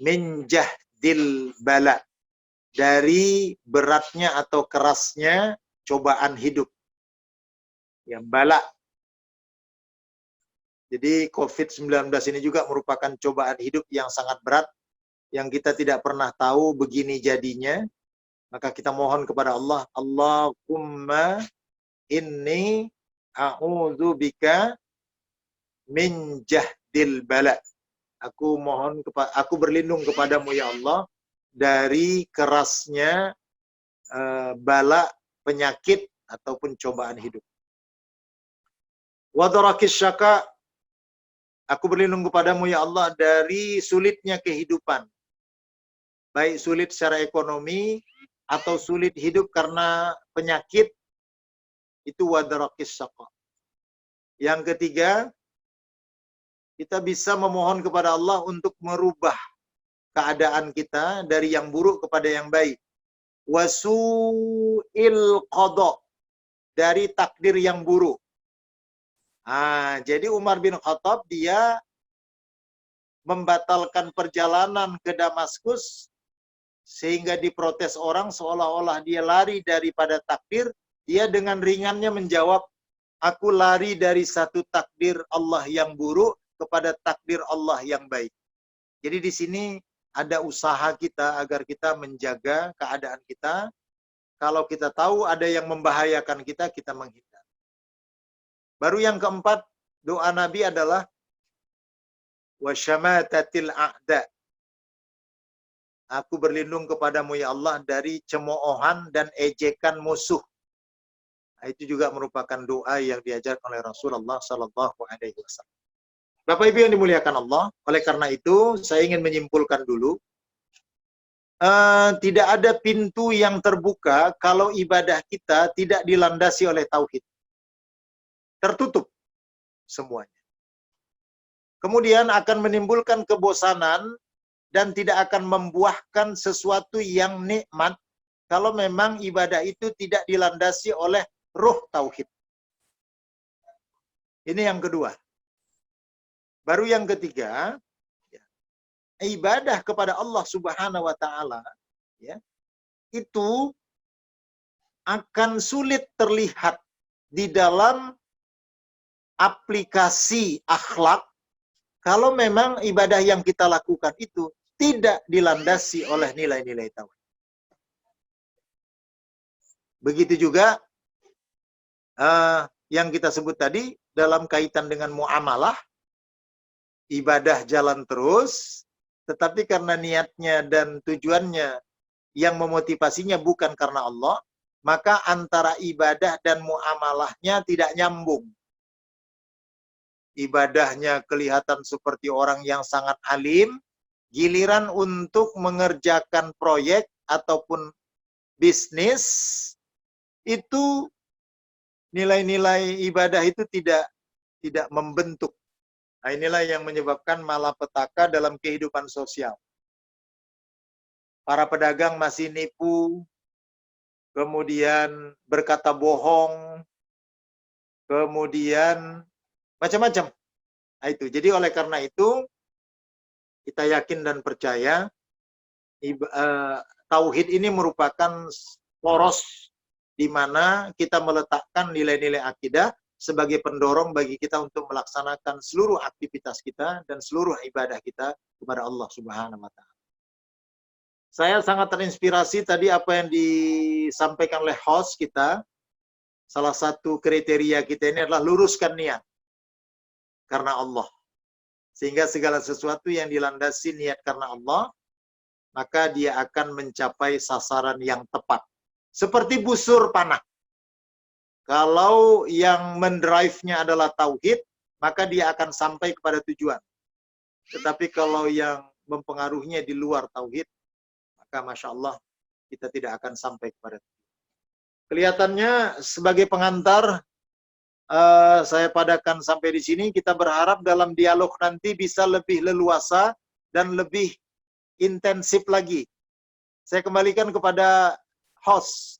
min jahdil bala, dari beratnya atau kerasnya cobaan hidup. Ya, bala. Jadi COVID-19 ini juga merupakan cobaan hidup yang sangat berat, yang kita tidak pernah tahu begini jadinya. Maka kita mohon kepada Allah, Allahumma inni a'udzubika min jahdil bala. Aku berlindung kepadamu ya Allah dari kerasnya bala, penyakit ataupun cobaan hidup. Wa darakis syaka, aku berlindung kepadamu ya Allah dari sulitnya kehidupan. Baik sulit secara ekonomi atau sulit hidup karena penyakit, itu wa darakis syaka. Yang ketiga, kita bisa memohon kepada Allah untuk merubah keadaan kita dari yang buruk kepada yang baik. Wasu'il qada, dari takdir yang buruk. Jadi Umar bin Khattab dia membatalkan perjalanan ke Damaskus sehingga diprotes orang seolah-olah dia lari daripada takdir. Dia dengan ringannya menjawab, aku lari dari satu takdir Allah yang buruk kepada takdir Allah yang baik. Jadi di sini ada usaha kita agar kita menjaga keadaan kita. Kalau kita tahu ada yang membahayakan kita, kita menghindar. Baru yang keempat, doa Nabi adalah wasyamatatil a'da. Aku berlindung kepadamu ya Allah dari cemoohan dan ejekan musuh. Itu juga merupakan doa yang diajarkan oleh Rasulullah Sallallahu Alaihi Wasallam. Bapak Ibu yang dimuliakan Allah, oleh karena itu saya ingin menyimpulkan dulu, tidak ada pintu yang terbuka kalau ibadah kita tidak dilandasi oleh tauhid. Tertutup semuanya. Kemudian akan menimbulkan kebosanan dan tidak akan membuahkan sesuatu yang nikmat kalau memang ibadah itu tidak dilandasi oleh ruh tauhid. Ini yang kedua. Baru yang ketiga, ibadah kepada Allah Subhanahu wa taala ya, itu akan sulit terlihat di dalam aplikasi akhlak kalau memang ibadah yang kita lakukan itu tidak dilandasi oleh nilai-nilai tauhid. Begitu juga yang kita sebut tadi dalam kaitan dengan muamalah, ibadah jalan terus, tetapi karena niatnya dan tujuannya yang memotivasinya bukan karena Allah, maka antara ibadah dan muamalahnya tidak nyambung. Ibadahnya kelihatan seperti orang yang sangat alim, giliran untuk mengerjakan proyek ataupun bisnis, itu nilai-nilai ibadah itu tidak membentuk. Nah, inilah yang menyebabkan malapetaka dalam kehidupan sosial. Para pedagang masih nipu, kemudian berkata bohong, kemudian macam-macam. Nah, itu. Jadi oleh karena itu, kita yakin dan percaya, tauhid ini merupakan poros di mana kita meletakkan nilai-nilai akidah sebagai pendorong bagi kita untuk melaksanakan seluruh aktivitas kita dan seluruh ibadah kita kepada Allah Subhanahu wa taala. Saya sangat terinspirasi tadi apa yang disampaikan oleh host kita. Salah satu kriteria kita ini adalah luruskan niat karena Allah. Sehingga segala sesuatu yang dilandasi niat karena Allah, maka dia akan mencapai sasaran yang tepat. Seperti busur panah. Kalau yang mendrive-nya adalah tauhid, maka dia akan sampai kepada tujuan. Tetapi kalau yang mempengaruhinya di luar tauhid, maka Masya Allah, kita tidak akan sampai kepada tujuan. Kelihatannya sebagai pengantar, saya padakan sampai di sini. Kita berharap dalam dialog nanti bisa lebih leluasa dan lebih intensif lagi. Saya kembalikan kepada host.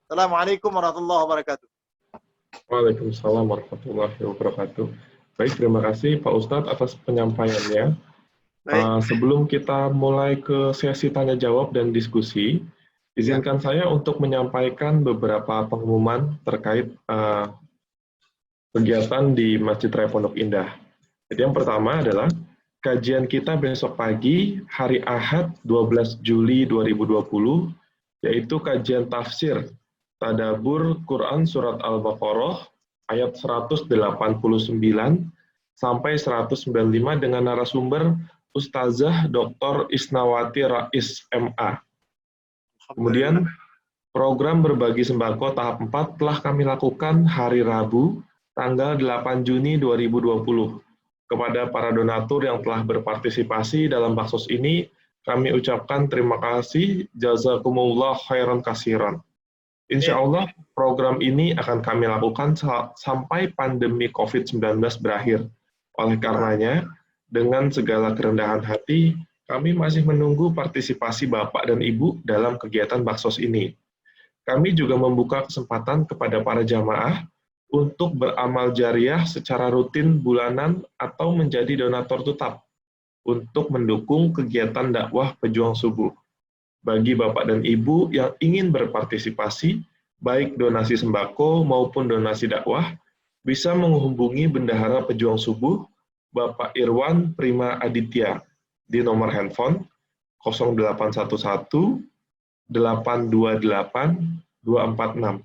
Assalamualaikum warahmatullahi wabarakatuh. Waalaikumsalam warahmatullahi wabarakatuh. Baik, terima kasih Pak Ustadz atas penyampaiannya. Sebelum kita mulai ke sesi tanya jawab dan diskusi, izinkan saya untuk menyampaikan beberapa pengumuman terkait kegiatan di Masjid Raya Pondok Indah. Jadi yang pertama adalah kajian kita besok pagi hari Ahad 12 Juli 2020, yaitu kajian tafsir Tadabbur Quran Surat Al-Baqarah ayat 189 sampai 195 dengan narasumber Ustazah Dr. Isnawati Rais MA. Kemudian program berbagi sembako tahap 4 telah kami lakukan hari Rabu tanggal 8 Juni 2020. Kepada para donatur yang telah berpartisipasi dalam baksos ini, kami ucapkan terima kasih, jazakumullah khairan kasiran. Insya Allah program ini akan kami lakukan sampai pandemi COVID-19 berakhir. Oleh karenanya, dengan segala kerendahan hati, kami masih menunggu partisipasi Bapak dan Ibu dalam kegiatan baksos ini. Kami juga membuka kesempatan kepada para jamaah untuk beramal jariah secara rutin bulanan atau menjadi donatur tetap untuk mendukung kegiatan dakwah pejuang subuh. Bagi Bapak dan Ibu yang ingin berpartisipasi, baik donasi sembako maupun donasi dakwah, bisa menghubungi Bendahara Pejuang Subuh, Bapak Irwan Prima Aditya, di nomor handphone 0811 828 246,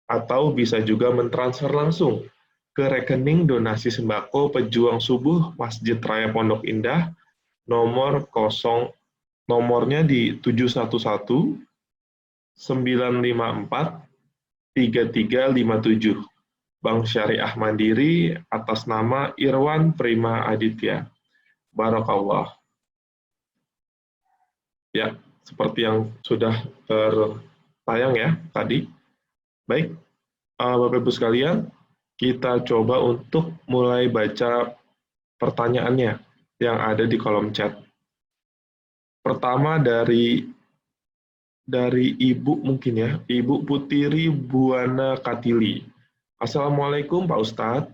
atau bisa juga mentransfer langsung ke rekening donasi sembako Pejuang Subuh Masjid Raya Pondok Indah, nomornya di 711 954 3357, Bank Syariah Mandiri atas nama Irwan Prima Aditya. Barakallah. Ya, seperti yang sudah tertayang ya tadi. Baik, Bapak Ibu sekalian, kita coba untuk mulai baca pertanyaannya yang ada di kolom chat. Pertama dari Ibu mungkin ya, Ibu Putiri Buana Katili. Assalamualaikum Pak Ustadz.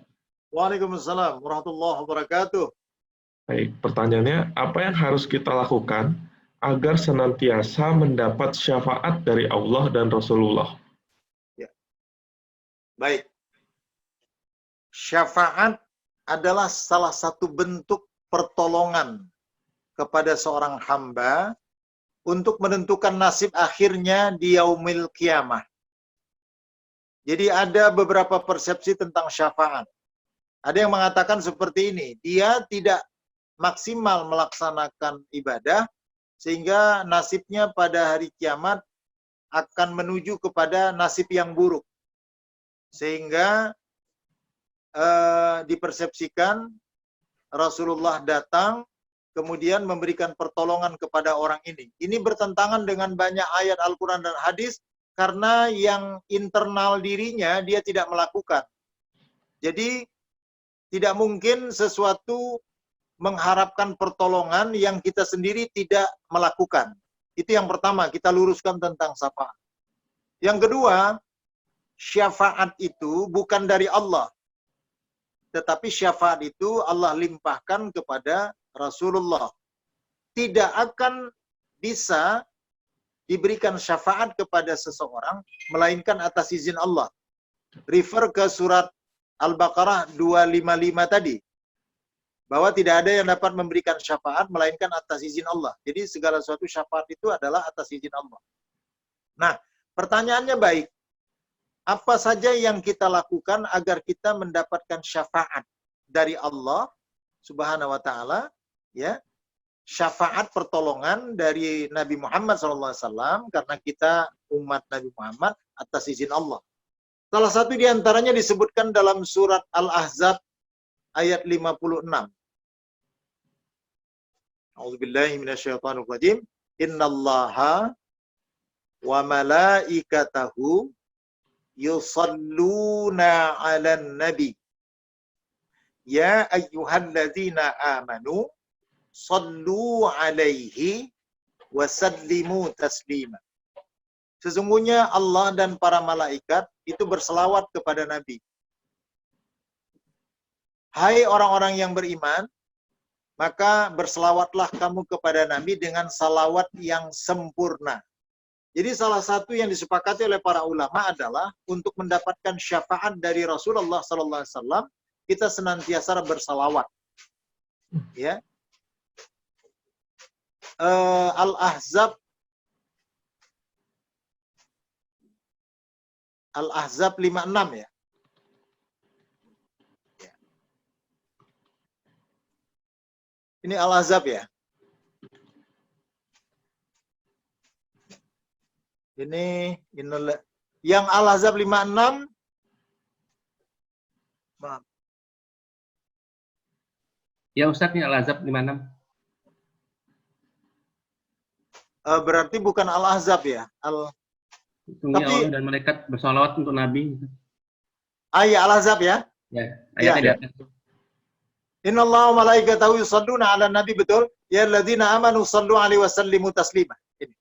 Waalaikumsalam warahmatullahi wabarakatuh. Baik, pertanyaannya, apa yang harus kita lakukan agar senantiasa mendapat syafaat dari Allah dan Rasulullah? Ya. Baik. Syafaat adalah salah satu bentuk pertolongan kepada seorang hamba untuk menentukan nasib akhirnya di yaumil kiamah. Jadi ada beberapa persepsi tentang syafaat. Ada yang mengatakan seperti ini, dia tidak maksimal melaksanakan ibadah, sehingga nasibnya pada hari kiamat akan menuju kepada nasib yang buruk. Sehingga dipersepsikan Rasulullah datang, kemudian memberikan pertolongan kepada orang ini. Ini bertentangan dengan banyak ayat Al-Quran dan hadis, karena yang internal dirinya dia tidak melakukan. Jadi, tidak mungkin sesuatu mengharapkan pertolongan yang kita sendiri tidak melakukan. Itu yang pertama, kita luruskan tentang syafaat. Yang kedua, syafaat itu bukan dari Allah. Tetapi syafaat itu Allah limpahkan kepada Rasulullah. Tidak akan bisa diberikan syafaat kepada seseorang, melainkan atas izin Allah. Refer ke surat Al-Baqarah 255 tadi. Bahwa tidak ada yang dapat memberikan syafaat melainkan atas izin Allah. Jadi segala sesuatu syafaat itu adalah atas izin Allah. Nah, pertanyaannya baik. Apa saja yang kita lakukan agar kita mendapatkan syafaat dari Allah Subhanahu wa taala, ya? Syafaat pertolongan dari Nabi Muhammad SAW, karena kita umat Nabi Muhammad atas izin Allah. Salah satu di antaranya disebutkan dalam surat Al-Ahzab ayat 56. A'udzubillahi minasyaitonir rajim. Innallaha wa malaikatahu yusalluna 'alan nabi. Ya ayyuhalladzina amanu sallu 'alaihi wa sallimu taslima. Sesungguhnya Allah dan para malaikat itu berselawat kepada Nabi. Hai orang-orang yang beriman, maka berselawatlah kamu kepada Nabi dengan salawat yang sempurna. Jadi salah satu yang disepakati oleh para ulama adalah untuk mendapatkan syafaat dari Rasulullah sallallahu alaihi wasallam, kita senantiasa bersalawat. Ya. Al-Ahzab Al-Ahzab 56 ya. Ini Al-Ahzab ya. Ini yang Al-Ahzab 56. Maaf. Ya Ustaz, ini Al-Ahzab 56. Berarti bukan Al-Ahzab ya. Sungguhnya Tapi- Allah dan malaikat bersalawat untuk Nabi. Ya Al-Ahzab ya. Ya, ayatnya di atas. Innallaha wa malaikatahu yusholluna 'alan nabi, betul? Ya alladzina amanu shallu 'alaihi wa sallimu taslima. Ini.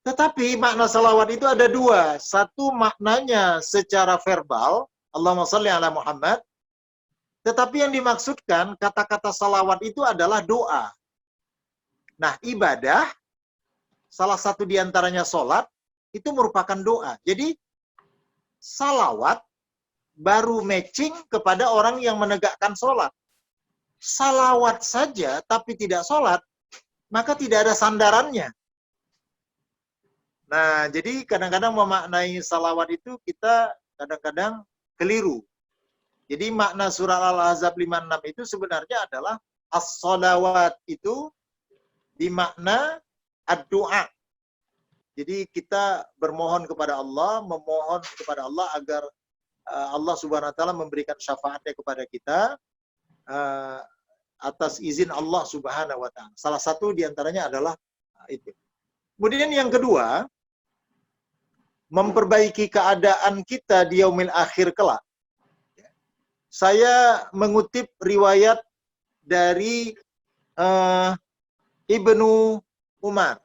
Tetapi makna salawat itu ada dua. Satu maknanya secara verbal, Allahumma shalli ala Muhammad. Tetapi yang dimaksudkan kata-kata salawat itu adalah doa. Nah, ibadah, salah satu diantaranya sholat, itu merupakan doa. Jadi, salawat baru matching kepada orang yang menegakkan sholat. Salawat saja, tapi tidak sholat, maka tidak ada sandarannya. Nah, jadi kadang-kadang memaknai salawat itu kita kadang-kadang keliru. Jadi makna surah Al-Ahzab 56 itu sebenarnya adalah as-salawat itu dimakna ad-du'a. Jadi kita bermohon kepada Allah, memohon kepada Allah agar Allah Subhanahu wa taala memberikan syafaatnya kepada kita atas izin Allah Subhanahu wa taala. Salah satu diantaranya adalah itu. Kemudian yang kedua, memperbaiki keadaan kita di yaumil akhir kelak. Saya mengutip riwayat dari Ibnu Umar.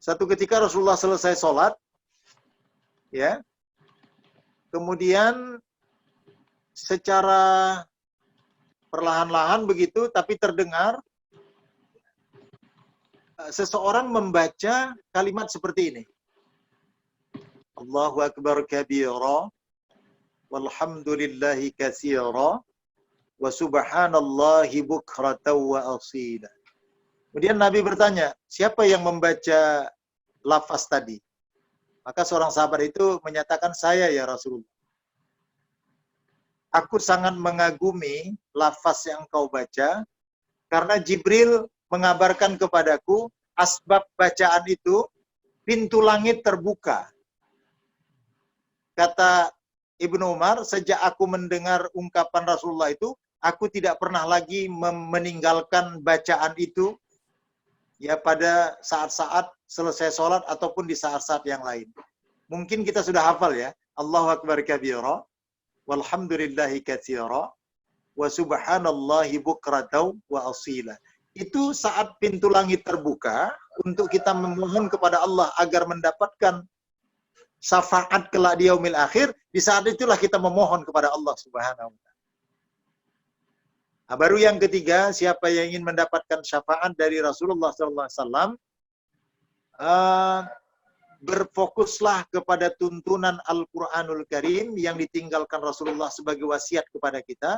Satu ketika Rasulullah selesai sholat, ya, kemudian secara perlahan-lahan begitu, tapi terdengar seseorang membaca kalimat seperti ini. Allahu Akbar kabira, walhamdulillahi katsira, wa subhanallahi bukratan wa asila. Kemudian Nabi bertanya, siapa yang membaca lafaz tadi? Maka seorang sahabat itu menyatakan, saya ya Rasulullah. Aku sangat mengagumi lafaz yang kau baca, karena Jibril mengabarkan kepadaku, asbab bacaan itu, pintu langit terbuka. Kata Ibnu Umar, sejak aku mendengar ungkapan Rasulullah itu, aku tidak pernah lagi meninggalkan bacaan itu, ya pada saat-saat selesai sholat ataupun di saat-saat yang lain. Mungkin kita sudah hafal ya. Allahu Akbar kabira, walhamdulillahi katsira, wa subhanallahi bukratan wa asila. Itu saat pintu langit terbuka untuk kita memohon kepada Allah agar mendapatkan syafaat kelak di yaumil akhir. Di saat itulah kita memohon kepada Allah Subhanahu wa taala. Nah, baru yang ketiga, siapa yang ingin mendapatkan syafaat dari Rasulullah SAW, berfokuslah kepada tuntunan Al-Quranul Karim yang ditinggalkan Rasulullah sebagai wasiat kepada kita,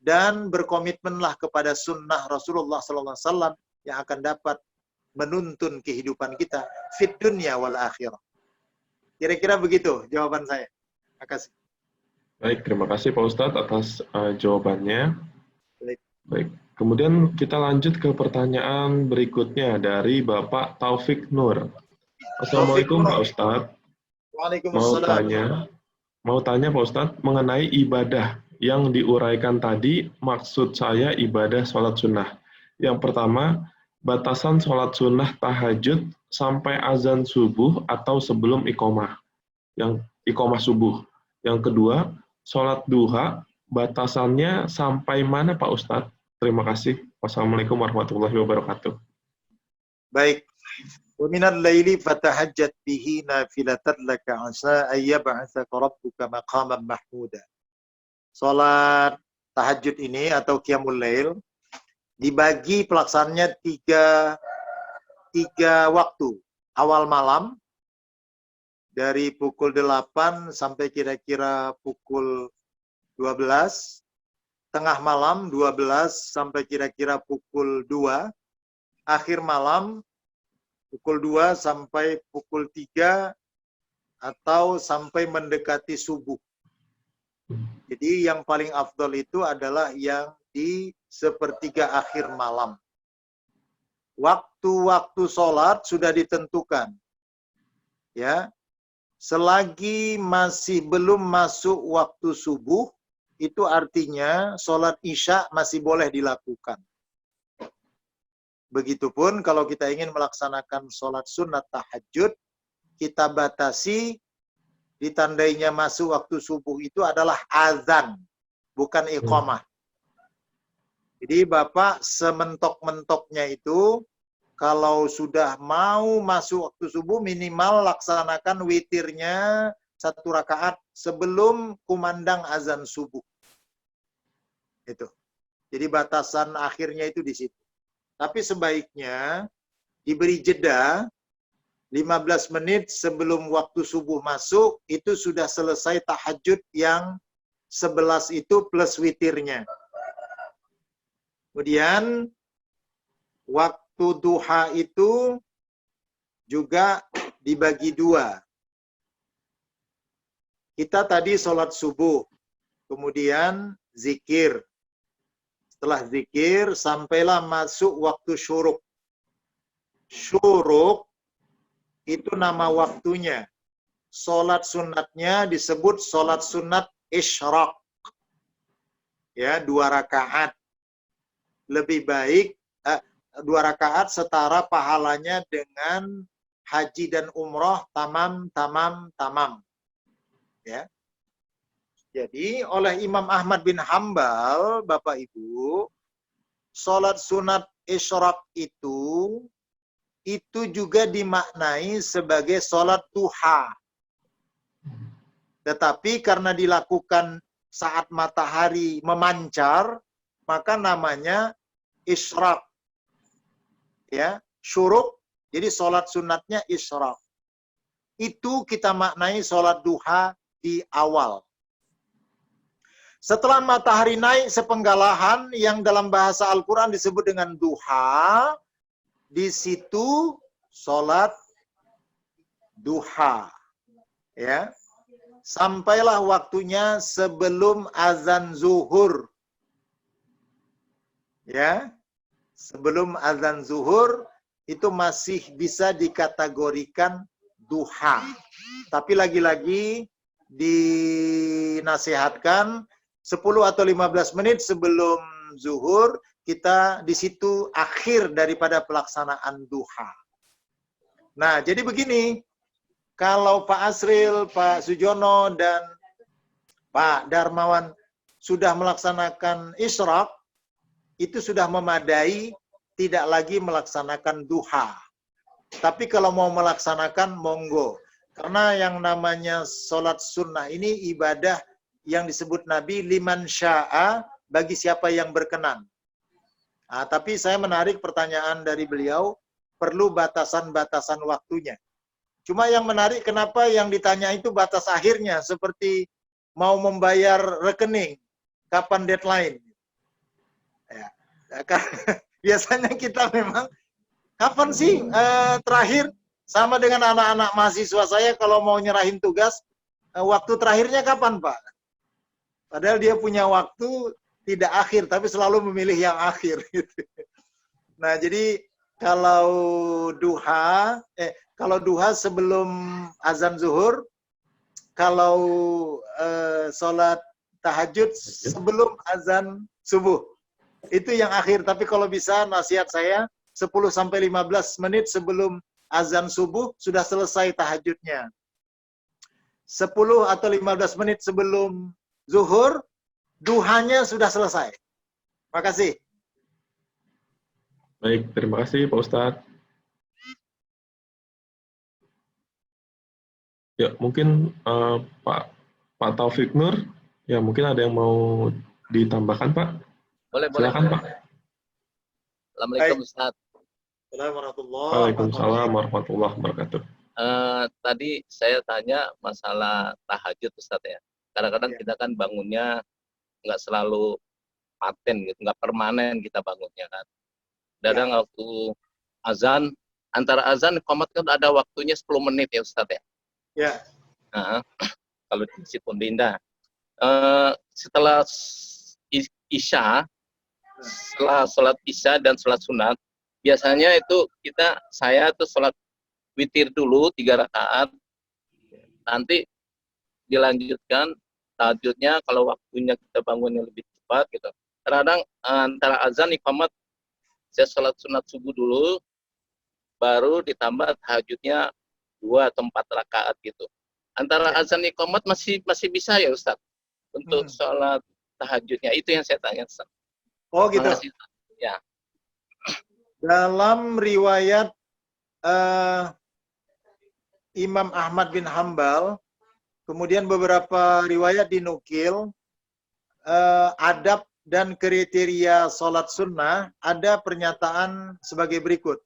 dan berkomitmenlah kepada sunnah Rasulullah SAW yang akan dapat menuntun kehidupan kita fit dunya wal akhirah. Kira-kira begitu jawaban saya. Terima kasih. Baik, terima kasih Pak Ustadz atas jawabannya. Baik, kemudian kita lanjut ke pertanyaan berikutnya dari Bapak Taufik Nur. Assalamualaikum Pak Ustadz. Waalaikumsalam. Mau tanya Pak Ustadz mengenai ibadah yang diuraikan tadi, maksud saya ibadah sholat sunnah. Yang pertama, batasan sholat sunnah tahajud sampai azan subuh atau sebelum iqomah, yang iqomah subuh. Yang kedua, sholat duha, batasannya sampai mana Pak Ustadz? Terima kasih. Wassalamualaikum warahmatullahi wabarakatuh. Baik. Wa minal laili fatahajjat bihi nafilatan laka 'asa ay yab'atsaka rabbuka maqaman mahmuda. Salat tahajud ini atau qiyamul lail dibagi pelaksanaannya 3 waktu. Awal malam, dari pukul 8 sampai kira-kira pukul 12. Tengah malam, 12 sampai kira-kira pukul 2. Akhir malam, pukul 2 sampai pukul 3 atau sampai mendekati subuh. Jadi yang paling afdol itu adalah yang di sepertiga akhir malam. Waktu-waktu sholat sudah ditentukan. Ya, selagi masih belum masuk waktu subuh, itu artinya sholat isya masih boleh dilakukan. Begitupun kalau kita ingin melaksanakan sholat sunat tahajud, kita batasi, ditandainya masuk waktu subuh itu adalah azan, bukan iqamah. Jadi Bapak sementok-mentoknya itu, kalau sudah mau masuk waktu subuh, minimal laksanakan witirnya 1 rakaat sebelum kumandang azan subuh. Itu. Jadi batasan akhirnya itu di situ. Tapi sebaiknya diberi jeda 15 menit sebelum waktu subuh masuk, itu sudah selesai tahajud yang 11 itu plus witirnya. Kemudian waktu duha itu juga dibagi 2. Kita tadi sholat subuh, kemudian zikir. Setelah zikir, sampailah masuk waktu syuruk. Syuruk itu nama waktunya. Sholat sunatnya disebut sholat sunat isyraq. Ya, 2 rakaat. Lebih baik 2 rakaat setara pahalanya dengan haji dan umroh tamam. Ya. Jadi oleh Imam Ahmad bin Hambal, Bapak Ibu, sholat sunat isyraq itu juga dimaknai sebagai sholat duha. Tetapi karena dilakukan saat matahari memancar, maka namanya isyraq. Ya, syuruk, jadi sholat sunatnya isyraq. Itu kita maknai sholat duha di awal. Setelah matahari naik sepenggalahan, yang dalam bahasa Al-Quran disebut dengan duha, di situ sholat duha. Ya, sampailah waktunya sebelum azan zuhur. Ya, sebelum azan zuhur itu masih bisa dikategorikan duha. Tapi lagi-lagi dinasihatkan 10 atau 15 menit sebelum zuhur, kita di situ akhir daripada pelaksanaan duha. Nah, jadi begini, kalau Pak Asril, Pak Sujono, dan Pak Darmawan sudah melaksanakan isyraq, itu sudah memadai, tidak lagi melaksanakan duha. Tapi kalau mau melaksanakan, monggo. Karena yang namanya sholat sunnah ini ibadah yang disebut Nabi liman sya'a, bagi siapa yang berkenan. Nah, tapi saya menarik pertanyaan dari beliau, perlu batasan-batasan waktunya. Cuma yang menarik, kenapa yang ditanya itu batas akhirnya, seperti mau membayar rekening, kapan deadline. Ya, biasanya kita memang, kapan sih terakhir, sama dengan anak-anak mahasiswa saya kalau mau nyerahin tugas, waktu terakhirnya kapan Pak? Padahal dia punya waktu tidak akhir, tapi selalu memilih yang akhir. Nah, jadi kalau duha sebelum azan zuhur, kalau sholat tahajud sebelum azan subuh. Itu yang akhir, tapi kalau bisa nasihat saya 10-15 menit sebelum azan subuh sudah selesai tahajudnya. 10 atau 15 menit sebelum zuhur, duhanya sudah selesai. Makasih. Baik, terima kasih Pak Ustadz. Ya, mungkin Pak Taufik Nur, ya mungkin ada yang mau ditambahkan Pak? Boleh. Silakan Pak. Assalamualaikum Ustaz. Assalamualaikum Waalaikumsalam warahmatullahi wabarakatuh. Tadi saya tanya masalah tahajud Ustaz ya. Kadang-kadang Ya. kita kan bangunnya nggak selalu paten gitu, nggak permanen kita bangunnya kan. Kadang waktu azan, antara azan qomat kan ada waktunya 10 menit ya Ustaz ya. Ya. Nah, kalau di Masjid Pondok Indah. Setelah Isya, setelah sholat Isya dan sholat sunat, biasanya itu saya tuh sholat witir dulu 3 rakaat, nanti dilanjutkan tahajudnya kalau waktunya kita bangunnya lebih cepat gitu. Kadang antara azan iqamat saya sholat sunat subuh dulu, baru ditambah tahajudnya 2 atau 4 rakaat gitu. Antara azan iqamat masih bisa ya Ustaz untuk sholat tahajudnya, itu yang saya tanya Ustaz. Oh gitu. Makasih, ya. Dalam riwayat Imam Ahmad bin Hambal, kemudian beberapa riwayat dinukil, adab dan kriteria sholat sunnah, ada pernyataan sebagai berikut.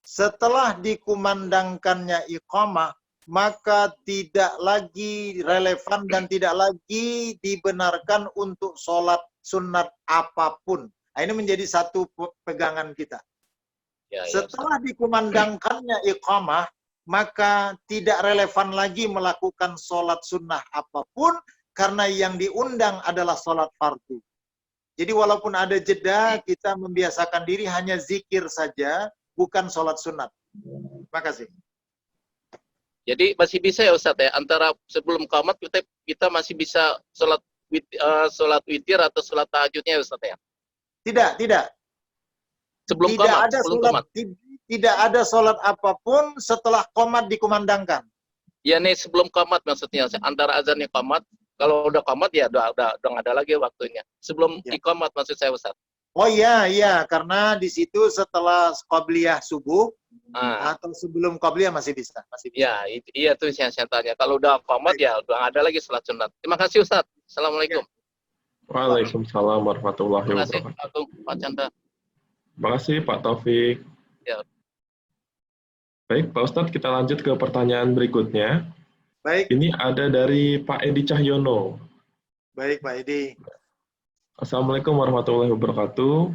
Setelah dikumandangkannya iqamah, maka tidak lagi relevan dan tidak lagi dibenarkan untuk sholat sunat apapun. Nah, ini menjadi satu pegangan kita. Ya, Setelah dikumandangkannya iqamah, maka tidak relevan lagi melakukan sholat sunnah apapun, karena yang diundang adalah sholat fardu. Jadi walaupun ada jeda, kita membiasakan diri hanya zikir saja, bukan sholat sunat. Terima kasih. Jadi masih bisa ya Ustaz ya, antara sebelum qomat kita masih bisa sholat witir atau sholat tahajudnya ya Ustaz ya? Tidak. Sebelum qomat. Tidak ada sholat apapun setelah qomat dikumandangkan. Ya nih sebelum qomat maksudnya, antara azan dan qomat. Kalau udah qomat ya udah nggak ada lagi waktunya. Sebelum iqamat maksud saya Ustaz. Oh iya, karena di situ setelah qabliyah subuh atau sebelum qabliyah masih bisa. Ya, iya tuh yang saya tanya. Kalau udah qomat ya udah nggak ada lagi sholat sunat. Terima kasih Ustaz. Assalamualaikum. Waalaikumsalam warahmatullahi Terima kasih wabarakatuh. Pak Chandra. Terima kasih Pak Taufik. Ya. Baik Pak Ustadz, kita lanjut ke pertanyaan berikutnya. Baik. Ini ada dari Pak Edi Cahyono. Baik Pak Edi. Assalamualaikum warahmatullahi wabarakatuh.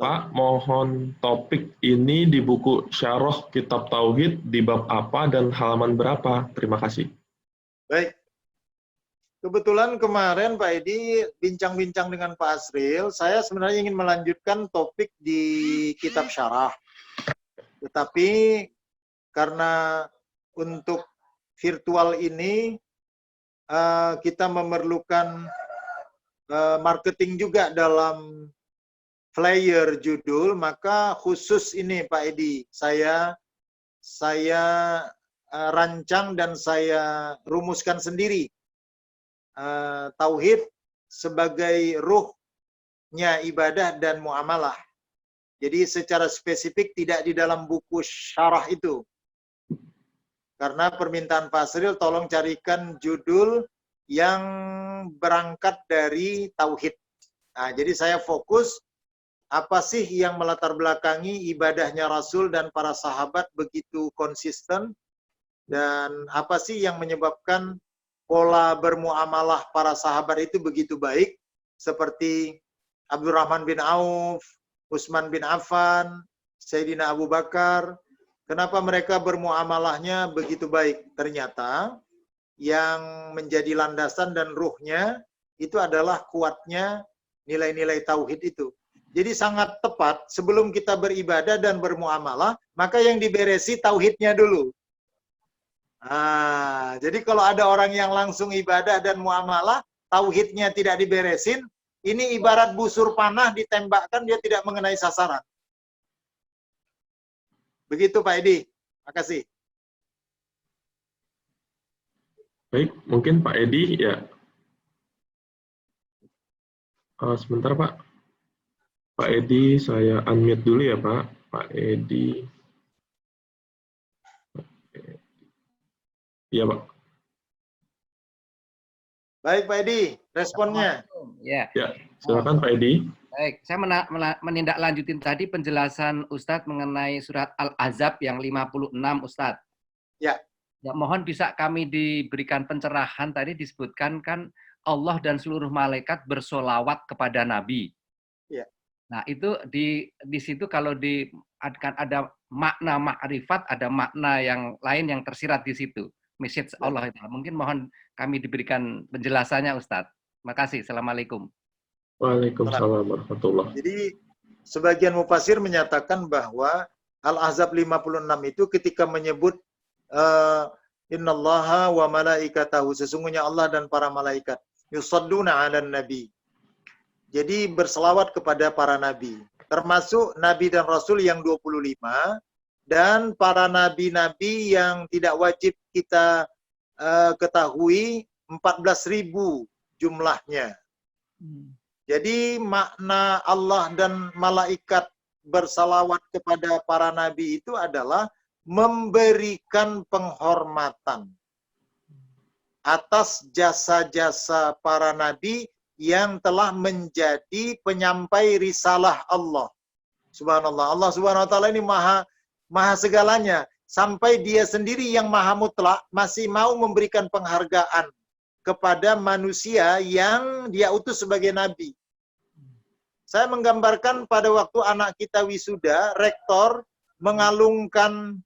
Pak, mohon topik ini di buku Syarah Kitab Tauhid di bab apa dan halaman berapa? Terima kasih. Baik. Kebetulan kemarin Pak Edi bincang-bincang dengan Pak Asril, saya sebenarnya ingin melanjutkan topik di kitab syarah. Tetapi karena untuk virtual ini kita memerlukan marketing juga dalam flyer judul, maka khusus ini Pak Edi, saya rancang dan saya rumuskan sendiri. Tauhid sebagai ruhnya ibadah dan muamalah. Jadi secara spesifik tidak di dalam buku syarah itu. Karena permintaan Pak Asril, tolong carikan judul yang berangkat dari tauhid. Nah, jadi saya fokus apa sih yang melatar belakangi ibadahnya Rasul dan para sahabat begitu konsisten, dan apa sih yang menyebabkan pola bermuamalah para sahabat itu begitu baik, seperti Abdurrahman bin Auf, Utsman bin Affan, Sayyidina Abu Bakar. Kenapa mereka bermuamalahnya begitu baik? Ternyata yang menjadi landasan dan ruhnya itu adalah kuatnya nilai-nilai tauhid itu. Jadi sangat tepat sebelum kita beribadah dan bermuamalah, maka yang diberesi tauhidnya dulu. Jadi kalau ada orang yang langsung ibadah dan muamalah, tauhidnya tidak diberesin, ini ibarat busur panah ditembakkan, dia tidak mengenai sasaran. Begitu Pak Edi. Makasih. Baik, mungkin Pak Edi ya. Sebentar Pak. Pak Edi, saya unmute dulu ya Pak. Pak Edi. Iya Pak. Baik Pak Edi, responnya. Ya. Silakan Pak Edi. Baik, saya menindaklanjutin tadi penjelasan Ustadz mengenai surat Al-Ahzab yang 56, Ustadz. Ya. Ya, mohon bisa kami diberikan pencerahan, tadi disebutkan kan Allah dan seluruh malaikat bersolawat kepada Nabi. Ya. Nah, itu di situ kalau akan ada makna ma'rifat, ada makna yang lain yang tersirat di situ. Message Allah itu. Mungkin mohon kami diberikan penjelasannya, Ustadz. Terima kasih. Assalamualaikum. Waalaikumsalam warahmatullahi. Jadi sebagian mufasir menyatakan bahwa Al-Ahzab 56 itu ketika menyebut innallaha wa malaikatahu, sesungguhnya Allah dan para malaikat yusalluna 'alan nabi. Jadi berselawat kepada para nabi, termasuk nabi dan rasul yang 25 dan para nabi-nabi yang tidak wajib kita ketahui 14.000 jumlahnya. Jadi makna Allah dan malaikat bersalawat kepada para nabi itu adalah memberikan penghormatan atas jasa-jasa para nabi yang telah menjadi penyampai risalah Allah. Subhanallah, Allah Subhanahu wa taala ini maha segalanya, sampai dia sendiri yang maha mutlak masih mau memberikan penghargaan kepada manusia yang dia utus sebagai nabi. Saya menggambarkan pada waktu anak kita wisuda, rektor mengalungkan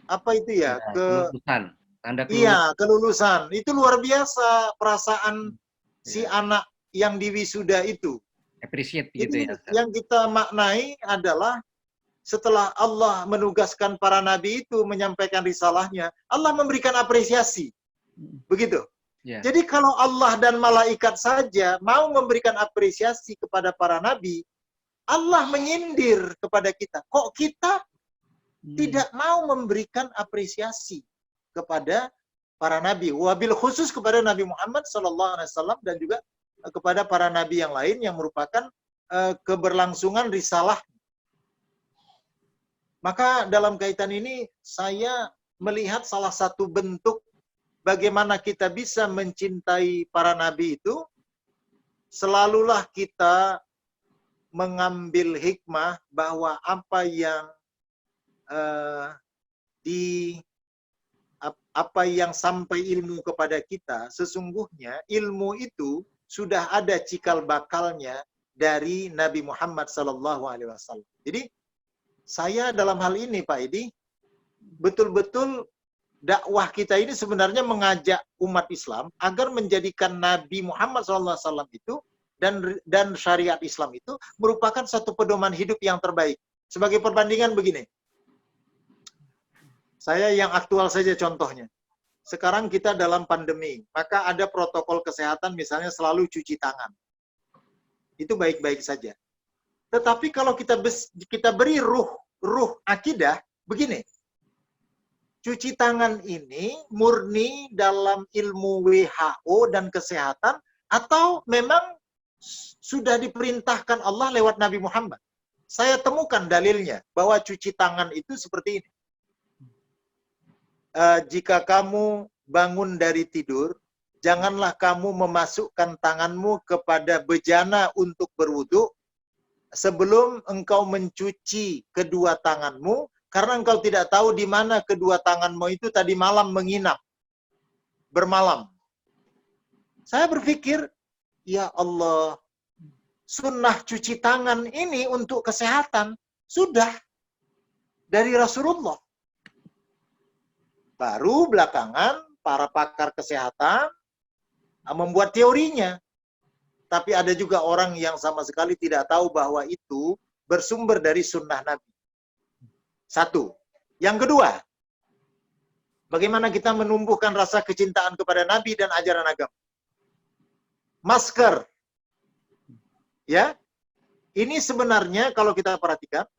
apa itu ya, kelulusan, tanda kelulusan. Iya, kelulusan. Itu luar biasa perasaan si anak yang diwisuda itu. Appreciate Jadi, gitu ya. yang kita maknai adalah setelah Allah menugaskan para nabi itu menyampaikan risalahnya, Allah memberikan apresiasi. Begitu. Ya. Jadi kalau Allah dan malaikat saja mau memberikan apresiasi kepada para nabi, Allah menyindir kepada kita. Kok kita tidak mau memberikan apresiasi kepada para nabi? Wabil khusus kepada Nabi Muhammad SAW dan juga kepada para nabi yang lain yang merupakan keberlangsungan risalah. Maka dalam kaitan ini saya melihat salah satu bentuk bagaimana kita bisa mencintai para nabi itu, selalulah kita mengambil hikmah bahwa apa yang sampai ilmu kepada kita, sesungguhnya ilmu itu sudah ada cikal bakalnya dari Nabi Muhammad SAW. Jadi saya dalam hal ini Pak Edi, betul-betul dakwah kita ini sebenarnya mengajak umat Islam agar menjadikan Nabi Muhammad SAW itu dan syariat Islam itu merupakan satu pedoman hidup yang terbaik. Sebagai perbandingan begini, saya yang aktual saja contohnya. Sekarang kita dalam pandemi, maka ada protokol kesehatan misalnya selalu cuci tangan. Itu baik-baik saja. Tetapi kalau kita beri ruh akidah, begini. Cuci tangan ini murni dalam ilmu WHO dan kesehatan atau memang sudah diperintahkan Allah lewat Nabi Muhammad? Saya temukan dalilnya bahwa cuci tangan itu seperti ini. Jika kamu bangun dari tidur, janganlah kamu memasukkan tanganmu kepada bejana untuk berwudu sebelum engkau mencuci kedua tanganmu, karena engkau tidak tahu di mana kedua tanganmu itu tadi malam menginap, bermalam. Saya berpikir, ya Allah, sunnah cuci tangan ini untuk kesehatan sudah dari Rasulullah. Baru belakangan para pakar kesehatan membuat teorinya. Tapi ada juga orang yang sama sekali tidak tahu bahwa itu bersumber dari sunnah Nabi. Satu. Yang kedua, bagaimana kita menumbuhkan rasa kecintaan kepada Nabi dan ajaran agama. Masker. Ya. Ini sebenarnya kalau kita perhatikan,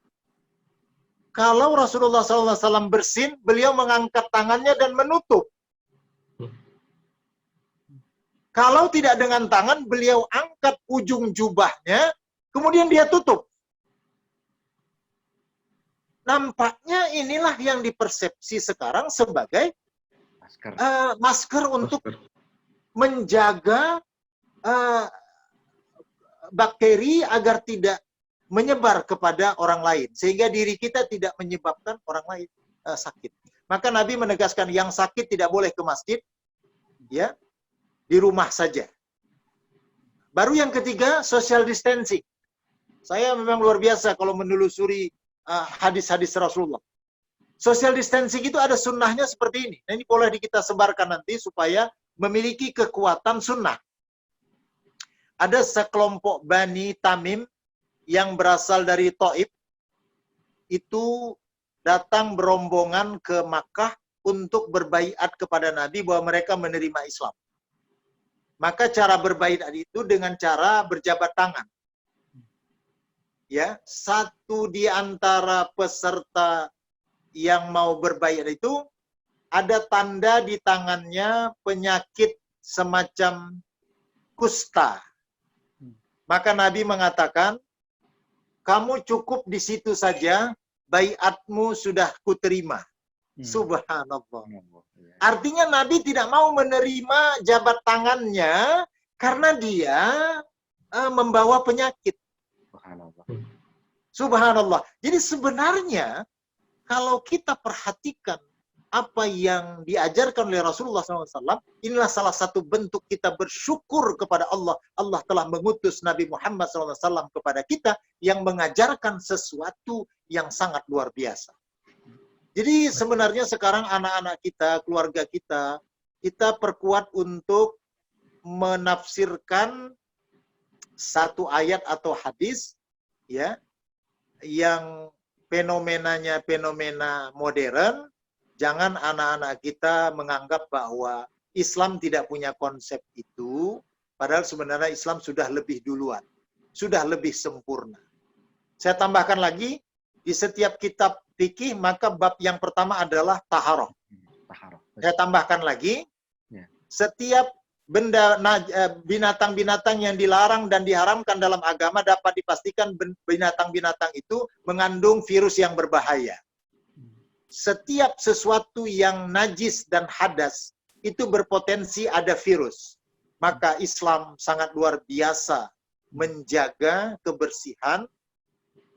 kalau Rasulullah SAW bersin, beliau mengangkat tangannya dan menutup. Kalau tidak dengan tangan, beliau angkat ujung jubahnya, kemudian dia tutup. Nampaknya inilah yang dipersepsi sekarang sebagai masker untuk menjaga bakteri agar tidak menyebar kepada orang lain, sehingga diri kita tidak menyebabkan orang lain sakit. Maka Nabi menegaskan yang sakit tidak boleh ke masjid, ya, di rumah saja. Baru yang ketiga, social distancing. Saya memang luar biasa kalau menelusuri hadis-hadis Rasulullah. Social distancing itu ada sunnahnya seperti ini. Nah, ini boleh kita sebarkan nanti supaya memiliki kekuatan sunnah. Ada sekelompok Bani Tamim yang berasal dari Taif, itu datang berombongan ke Makkah untuk berbaiat kepada Nabi bahwa mereka menerima Islam. Maka cara berbaiat itu dengan cara berjabat tangan. Ya, satu di antara peserta yang mau berbaiat itu ada tanda di tangannya penyakit semacam kusta. Maka Nabi mengatakan, kamu cukup di situ saja, baiatmu sudah kuterima. Subhanallah. Artinya Nabi tidak mau menerima jabat tangannya karena dia membawa penyakit. Subhanallah. Jadi sebenarnya kalau kita perhatikan apa yang diajarkan oleh Rasulullah SAW, inilah salah satu bentuk kita bersyukur kepada Allah. Allah telah mengutus Nabi Muhammad SAW kepada kita yang mengajarkan sesuatu yang sangat luar biasa. Jadi sebenarnya sekarang anak-anak kita, keluarga kita perkuat untuk menafsirkan satu ayat atau hadis, ya, yang fenomenanya fenomena modern. Jangan anak-anak kita menganggap bahwa Islam tidak punya konsep itu, padahal sebenarnya Islam sudah lebih duluan, sudah lebih sempurna. Saya tambahkan lagi, di setiap kitab fikih, maka bab yang pertama adalah taharah. Saya tambahkan lagi, setiap benda binatang-binatang yang dilarang dan diharamkan dalam agama dapat dipastikan binatang-binatang itu mengandung virus yang berbahaya. Setiap sesuatu yang najis dan hadas itu berpotensi ada virus. Maka Islam sangat luar biasa menjaga kebersihan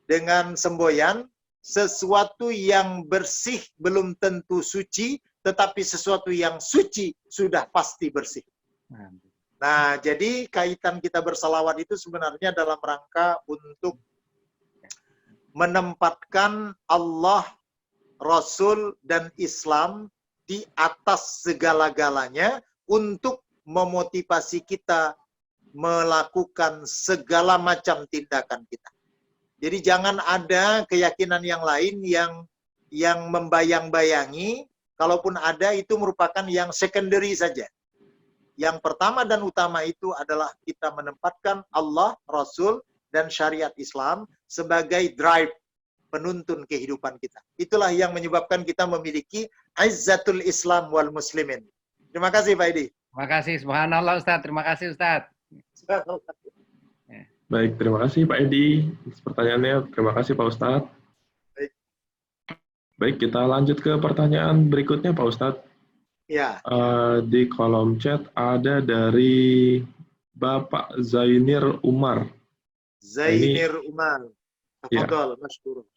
dengan semboyan. Sesuatu yang bersih belum tentu suci, tetapi sesuatu yang suci sudah pasti bersih. Nah, jadi kaitan kita bersalawat itu sebenarnya dalam rangka untuk menempatkan Allah, Rasul, dan Islam di atas segala-galanya untuk memotivasi kita melakukan segala macam tindakan kita. Jadi jangan ada keyakinan yang lain yang membayang-bayangi, kalaupun ada itu merupakan yang secondary saja. Yang pertama dan utama itu adalah kita menempatkan Allah, Rasul, dan syariat Islam sebagai drive penuntun kehidupan kita. Itulah yang menyebabkan kita memiliki izzatul Islam wal muslimin. Terima kasih Pak Edi. Terima kasih, subhanallah Ustaz. Terima kasih Ustaz. Baik, terima kasih Pak Edi. Pertanyaannya, terima kasih Pak Ustadz. Baik, kita lanjut ke pertanyaan berikutnya Pak Ustadz. Ya. Di kolom chat ada dari Bapak Zainir Umar. Zainir Umar. Tafadhol, masykur.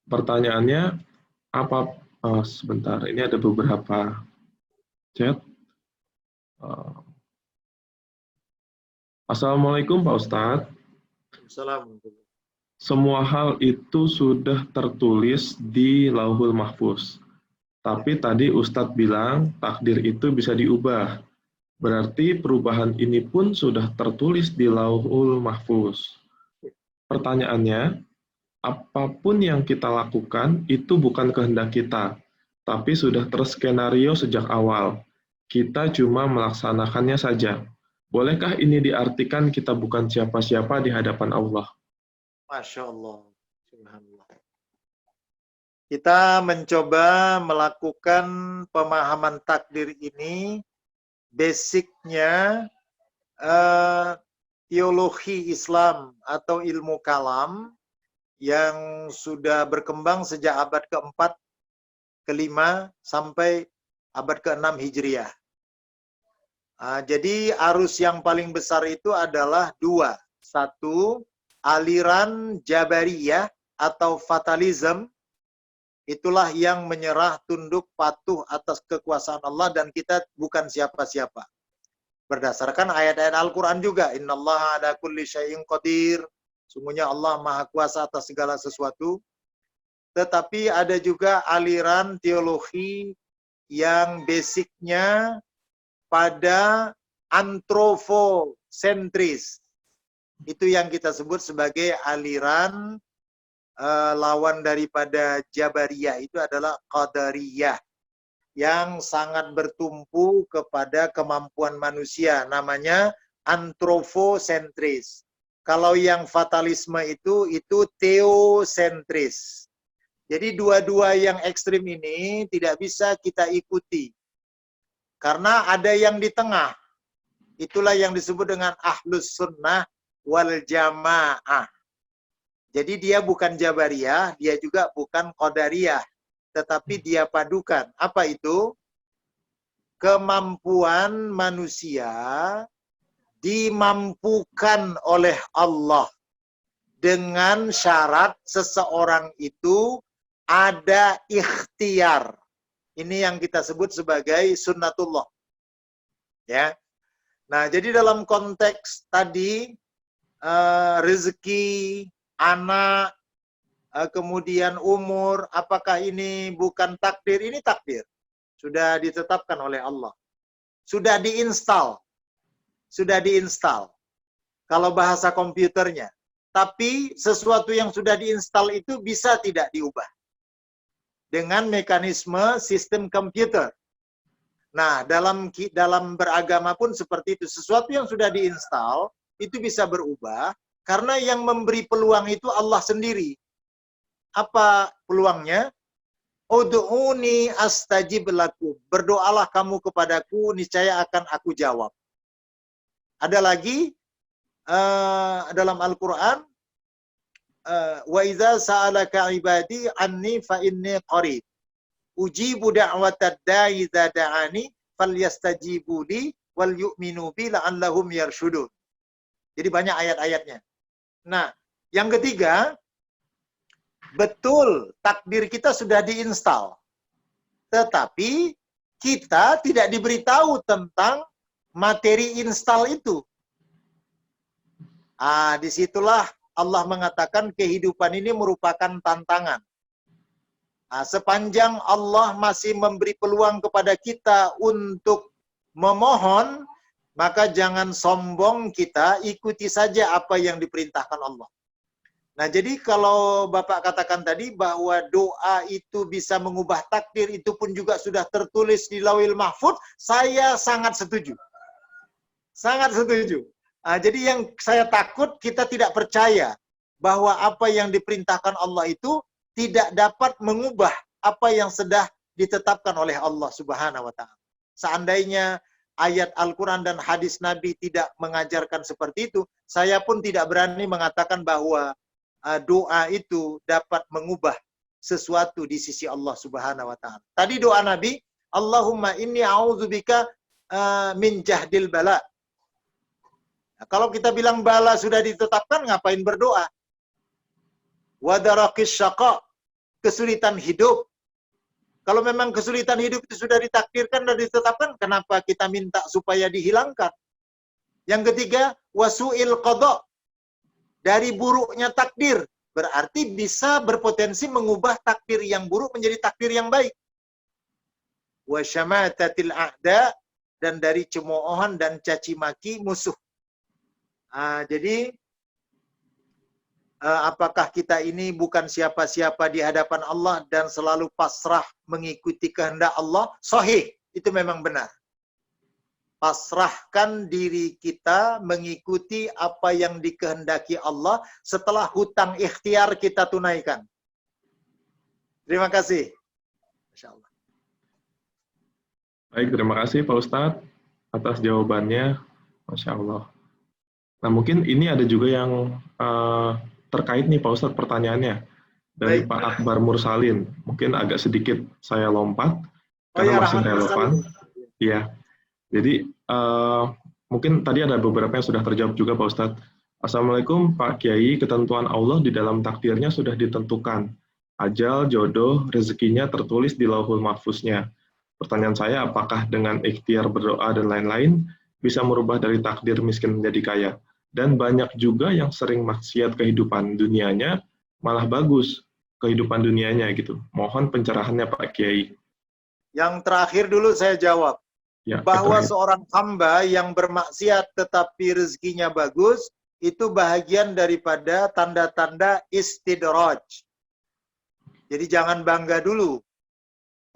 Pertanyaannya, sebentar, ini ada beberapa chat. Assalamualaikum Pak Ustadz. Assalamualaikum. Semua hal itu sudah tertulis di Lauhul Mahfuz. Tapi tadi Ustadz bilang takdir itu bisa diubah. Berarti perubahan ini pun sudah tertulis di Lauhul Mahfuz. Pertanyaannya, apapun yang kita lakukan itu bukan kehendak kita, tapi sudah terskenario sejak awal. Kita cuma melaksanakannya saja. Bolehkah ini diartikan kita bukan siapa-siapa di hadapan Allah? Masya Allah. Subhanallah. Kita mencoba melakukan pemahaman takdir ini, basicnya teologi Islam atau ilmu kalam yang sudah berkembang sejak abad ke-4, ke-5, sampai abad ke-6 Hijriah. Jadi arus yang paling besar itu adalah dua. Satu, aliran Jabariyah atau fatalism, itulah yang menyerah tunduk patuh atas kekuasaan Allah dan kita bukan siapa-siapa. Berdasarkan ayat-ayat Al-Quran juga, innallaha ala kulli syai'in qadir, sungguhnya Allah maha kuasa atas segala sesuatu. Tetapi ada juga aliran teologi yang basicnya pada antroposentris. Itu yang kita sebut sebagai aliran lawan daripada Jabariyah, itu adalah Qadariyah, yang sangat bertumpu kepada kemampuan manusia, namanya antroposentris. Kalau yang fatalisme itu teosentris. Jadi dua-dua yang ekstrim ini tidak bisa kita ikuti. Karena ada yang di tengah. Itulah yang disebut dengan ahlus sunnah wal jamaah. Jadi dia bukan Jabariyah, dia juga bukan Qadariyah. Tetapi dia padukan. Apa itu? Kemampuan manusia dimampukan oleh Allah. Dengan syarat seseorang itu ada ikhtiar. Ini yang kita sebut sebagai sunnatullah. Ya. Nah, jadi dalam konteks tadi rezeki, anak, kemudian umur, apakah ini bukan takdir? Ini takdir. Sudah ditetapkan oleh Allah. Sudah diinstal. Sudah diinstal. Kalau bahasa komputernya. Tapi sesuatu yang sudah diinstal itu bisa tidak diubah. Dengan mekanisme sistem komputer. Nah, dalam beragama pun seperti itu. Sesuatu yang sudah diinstal, itu bisa berubah. Karena yang memberi peluang itu Allah sendiri. Apa peluangnya? Ud'uni astajib lakum. Berdoalah kamu kepadaku, niscaya akan aku jawab. Ada lagi dalam Al-Quran, wa idza sa'alaka ibadi anni fa inni qarib. Ujibu da'watad da'i idza da'ani falyastajibu li wal yu'minu bi la'allahum yarshudun. Jadi banyak ayat-ayatnya. Nah, yang ketiga, betul takdir kita sudah diinstal. Tetapi kita tidak diberitahu tentang materi install itu. Disitulah Allah mengatakan kehidupan ini merupakan tantangan. Sepanjang Allah masih memberi peluang kepada kita untuk memohon, maka jangan sombong kita, ikuti saja apa yang diperintahkan Allah. Nah, jadi kalau Bapak katakan tadi bahwa doa itu bisa mengubah takdir, itu pun juga sudah tertulis di Lauhil Mahfuz, saya sangat setuju. Sangat setuju. Jadi yang saya takut kita tidak percaya bahwa apa yang diperintahkan Allah itu tidak dapat mengubah apa yang sudah ditetapkan oleh Allah Subhanahu wa Ta'ala. Seandainya ayat Al-Quran dan hadis Nabi tidak mengajarkan seperti itu, saya pun tidak berani mengatakan bahwa doa itu dapat mengubah sesuatu di sisi Allah Subhanahu wa Ta'ala. Tadi doa Nabi, Allahumma inni a'udzubika min jahdil bala. Nah, kalau kita bilang bala sudah ditetapkan, ngapain berdoa? Wadarakis syaqa, kesulitan hidup. Kalau memang kesulitan hidup itu sudah ditakdirkan dan ditetapkan, kenapa kita minta supaya dihilangkan? Yang ketiga, wasu'il qadha, dari buruknya takdir. Berarti bisa berpotensi mengubah takdir yang buruk menjadi takdir yang baik. Wa syamatatil a'da, dan dari cemoohan dan caci maki musuh. Jadi apakah kita ini bukan siapa-siapa di hadapan Allah dan selalu pasrah mengikuti kehendak Allah? Sahih, itu memang benar. Pasrahkan diri kita mengikuti apa yang dikehendaki Allah setelah hutang ikhtiar kita tunaikan. Terima kasih. Masya Allah. Baik, terima kasih Pak Ustadz atas jawabannya. Masya Allah. Nah, mungkin ini ada juga yang terkait nih Pak Ustadz pertanyaannya dari Pak Akbar Mursalin. Mungkin agak sedikit saya lompat karena masih relevan. Iya. Jadi mungkin tadi ada beberapa yang sudah terjawab juga Pak Ustadz. Assalamualaikum Pak Kiai, ketentuan Allah di dalam takdirnya sudah ditentukan. Ajal, jodoh, rezekinya tertulis di lauhul mahfuznya. Pertanyaan saya, apakah dengan ikhtiar berdoa dan lain-lain bisa merubah dari takdir miskin menjadi kaya? Dan banyak juga yang sering maksiat kehidupan dunianya, malah bagus kehidupan dunianya gitu. Mohon pencerahannya Pak Kiai. Yang terakhir dulu saya jawab. Ya, Bahwa terakhir. seorang hamba yang bermaksiat tetapi rezekinya bagus, itu bahagian daripada tanda-tanda istidraj. Jadi jangan bangga dulu.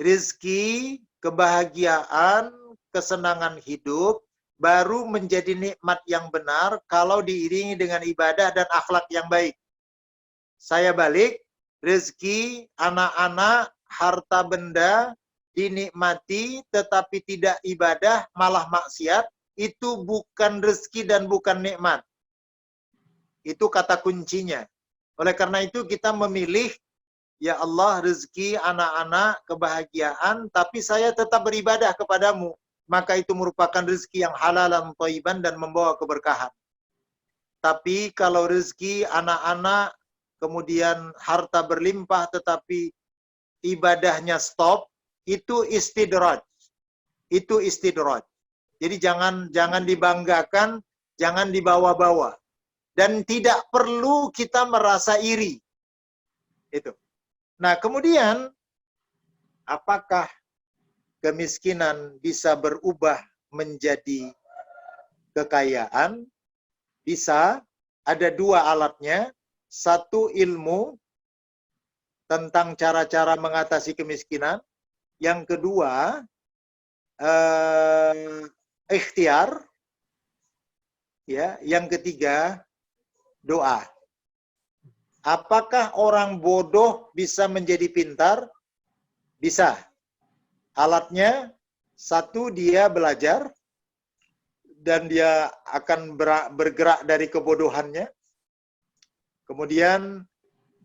Rizki, kebahagiaan, kesenangan hidup, baru menjadi nikmat yang benar kalau diiringi dengan ibadah dan akhlak yang baik. Saya balik, rezeki, anak-anak, harta benda, dinikmati tetapi tidak ibadah, malah maksiat, itu bukan rezeki dan bukan nikmat. Itu kata kuncinya. Oleh karena itu kita memilih, ya Allah, rezeki, anak-anak, kebahagiaan, tapi saya tetap beribadah kepadamu. Maka itu merupakan rezeki yang halal dan thayyiban dan membawa keberkahan. Tapi kalau rezeki, anak-anak, kemudian harta berlimpah tetapi ibadahnya stop, itu istidraj. Itu istidraj. Jadi jangan dibanggakan, jangan dibawa-bawa. Dan tidak perlu kita merasa iri. Itu. Nah, kemudian apakah kemiskinan bisa berubah menjadi kekayaan? Bisa. Ada dua alatnya. Satu, ilmu tentang cara-cara mengatasi kemiskinan. Yang kedua, ikhtiar. Ya, yang ketiga, doa. Apakah orang bodoh bisa menjadi pintar? Bisa. Alatnya, satu, dia belajar dan dia akan bergerak dari kebodohannya. Kemudian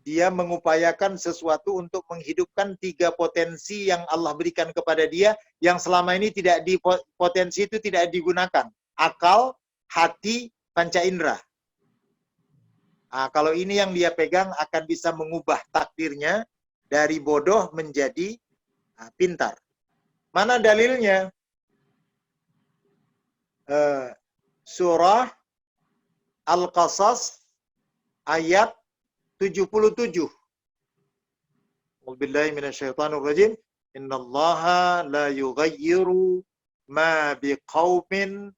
dia mengupayakan sesuatu untuk menghidupkan 3 potensi yang Allah berikan kepada dia, yang selama ini potensi itu tidak digunakan. Akal, hati, panca indera. Nah, kalau ini yang dia pegang akan bisa mengubah takdirnya dari bodoh menjadi pintar. Mana dalilnya? Surah Al-Qasas ayat 77. Wabillahi minasyaitonirrajim. Innallaha la yughayyiru ma biqaumin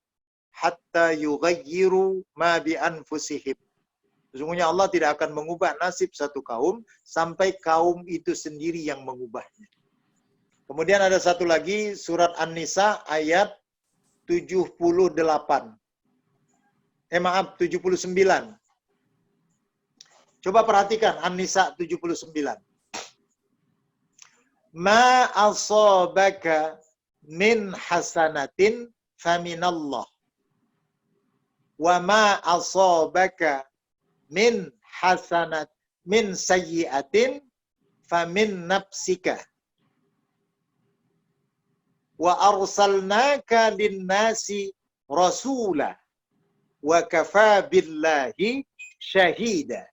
hatta yughayyiru ma bi anfusihim. Sesungguhnya Allah tidak akan mengubah nasib satu kaum sampai kaum itu sendiri yang mengubahnya. Kemudian ada satu lagi, surat An-Nisa ayat 78. 79. Coba perhatikan An-Nisa 79. Ma asabaka min hasanatin faminallah. Wa ma asabaka min hasanat min sayyi'atin famin nafsika. Wa arsalnaka linnasi rasula wa kafa billahi syahida.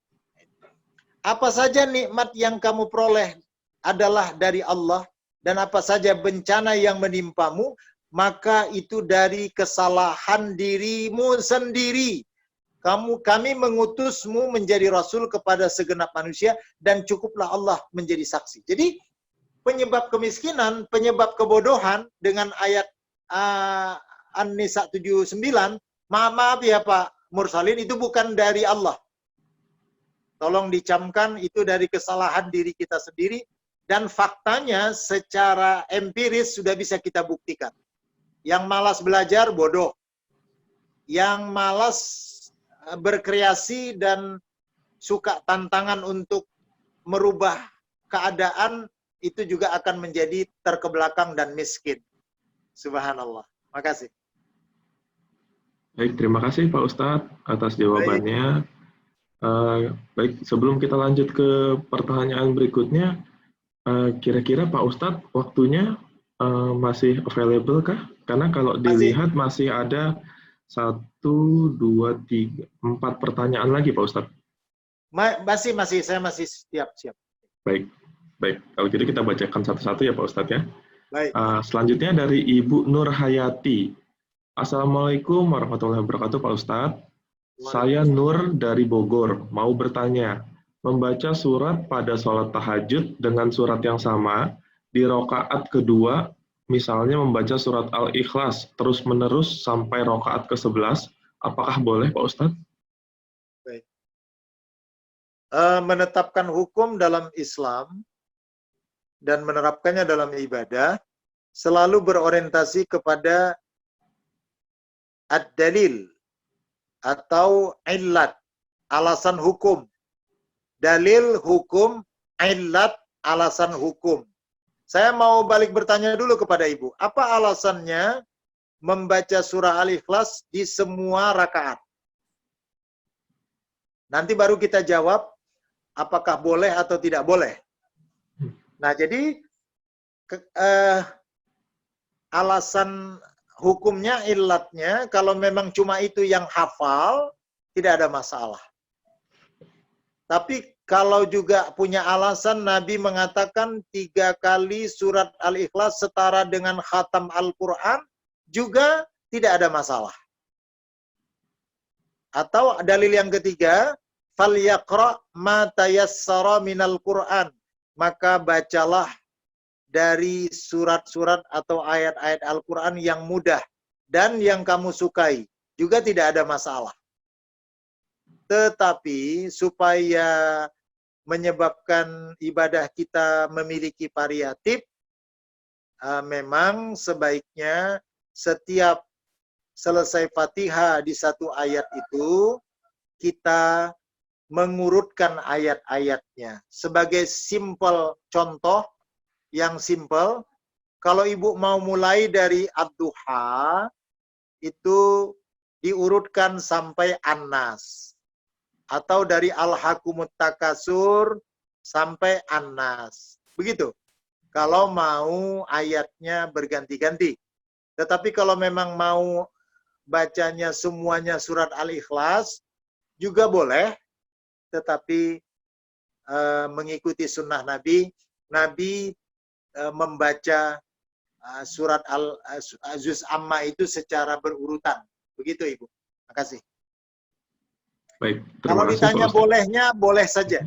Apa saja nikmat yang kamu peroleh adalah dari Allah, dan apa saja bencana yang menimpamu, maka itu dari kesalahan dirimu sendiri. Kami mengutusmu menjadi rasul kepada segenap manusia, dan cukuplah Allah menjadi saksi. Jadi penyebab kemiskinan, penyebab kebodohan dengan ayat An-Nisa 79, maaf ya Pak Mursalin, itu bukan dari Allah. Tolong dicamkan, itu dari kesalahan diri kita sendiri, dan faktanya secara empiris sudah bisa kita buktikan. Yang malas belajar bodoh, yang malas berkreasi dan suka tantangan untuk merubah keadaan, itu juga akan menjadi terkebelakang dan miskin. Subhanallah. Makasih. Baik, terima kasih Pak Ustadz atas jawabannya. Baik, sebelum kita lanjut ke pertanyaan berikutnya, kira-kira Pak Ustadz waktunya masih available kah? Karena kalau dilihat masih ada 1, 2, 3, 4 pertanyaan lagi Pak Ustadz. Masih, saya masih siap. Baik. Kalau gitu kita bacakan satu-satu ya Pak Ustadz ya. Baik. Selanjutnya dari Ibu Nur Hayati. Assalamualaikum warahmatullahi wabarakatuh Pak Ustadz. Saya Nur dari Bogor, mau bertanya. Membaca surat pada sholat tahajud dengan surat yang sama, di rakaat kedua, misalnya membaca surat Al-Ikhlas terus-menerus sampai rakaat ke-11, apakah boleh Pak Ustadz? Baik. Menetapkan hukum dalam Islam dan menerapkannya dalam ibadah selalu berorientasi kepada ad-dalil atau illat, alasan hukum. Dalil hukum, illat, alasan hukum. Saya mau balik bertanya dulu kepada Ibu. Apa alasannya membaca surah Al-Ikhlas di semua rakaat? Nanti baru kita jawab apakah boleh atau tidak boleh. Nah, jadi alasan hukumnya, illatnya, kalau memang cuma itu yang hafal, tidak ada masalah. Tapi kalau juga punya alasan, Nabi mengatakan 3 kali surat Al-Ikhlas setara dengan khatam Al-Quran, juga tidak ada masalah. Atau dalil yang ketiga, فَلْيَقْرَأْ مَا تَيَسَّرَ مِنَ الْقُرْآنِ. Maka bacalah dari surat-surat atau ayat-ayat Al-Quran yang mudah dan yang kamu sukai. Juga tidak ada masalah. Tetapi supaya menyebabkan ibadah kita memiliki variatif, memang sebaiknya setiap selesai Fatihah di satu ayat itu, kita mengurutkan ayat-ayatnya. Sebagai simpel contoh, yang simpel, kalau Ibu mau mulai dari Ad-Duha, itu diurutkan sampai An-Nas. Atau dari Al-Hakumut Takasur sampai An-Nas. Begitu. Kalau mau ayatnya berganti-ganti. Tetapi kalau memang mau bacanya semuanya surat Al-Ikhlas, juga boleh. Tetapi mengikuti sunnah Nabi, Nabi membaca surat Juz Amma itu secara berurutan. Begitu Ibu. Terima kasih. Baik, Kalau kasih, ditanya bolehnya, boleh saja.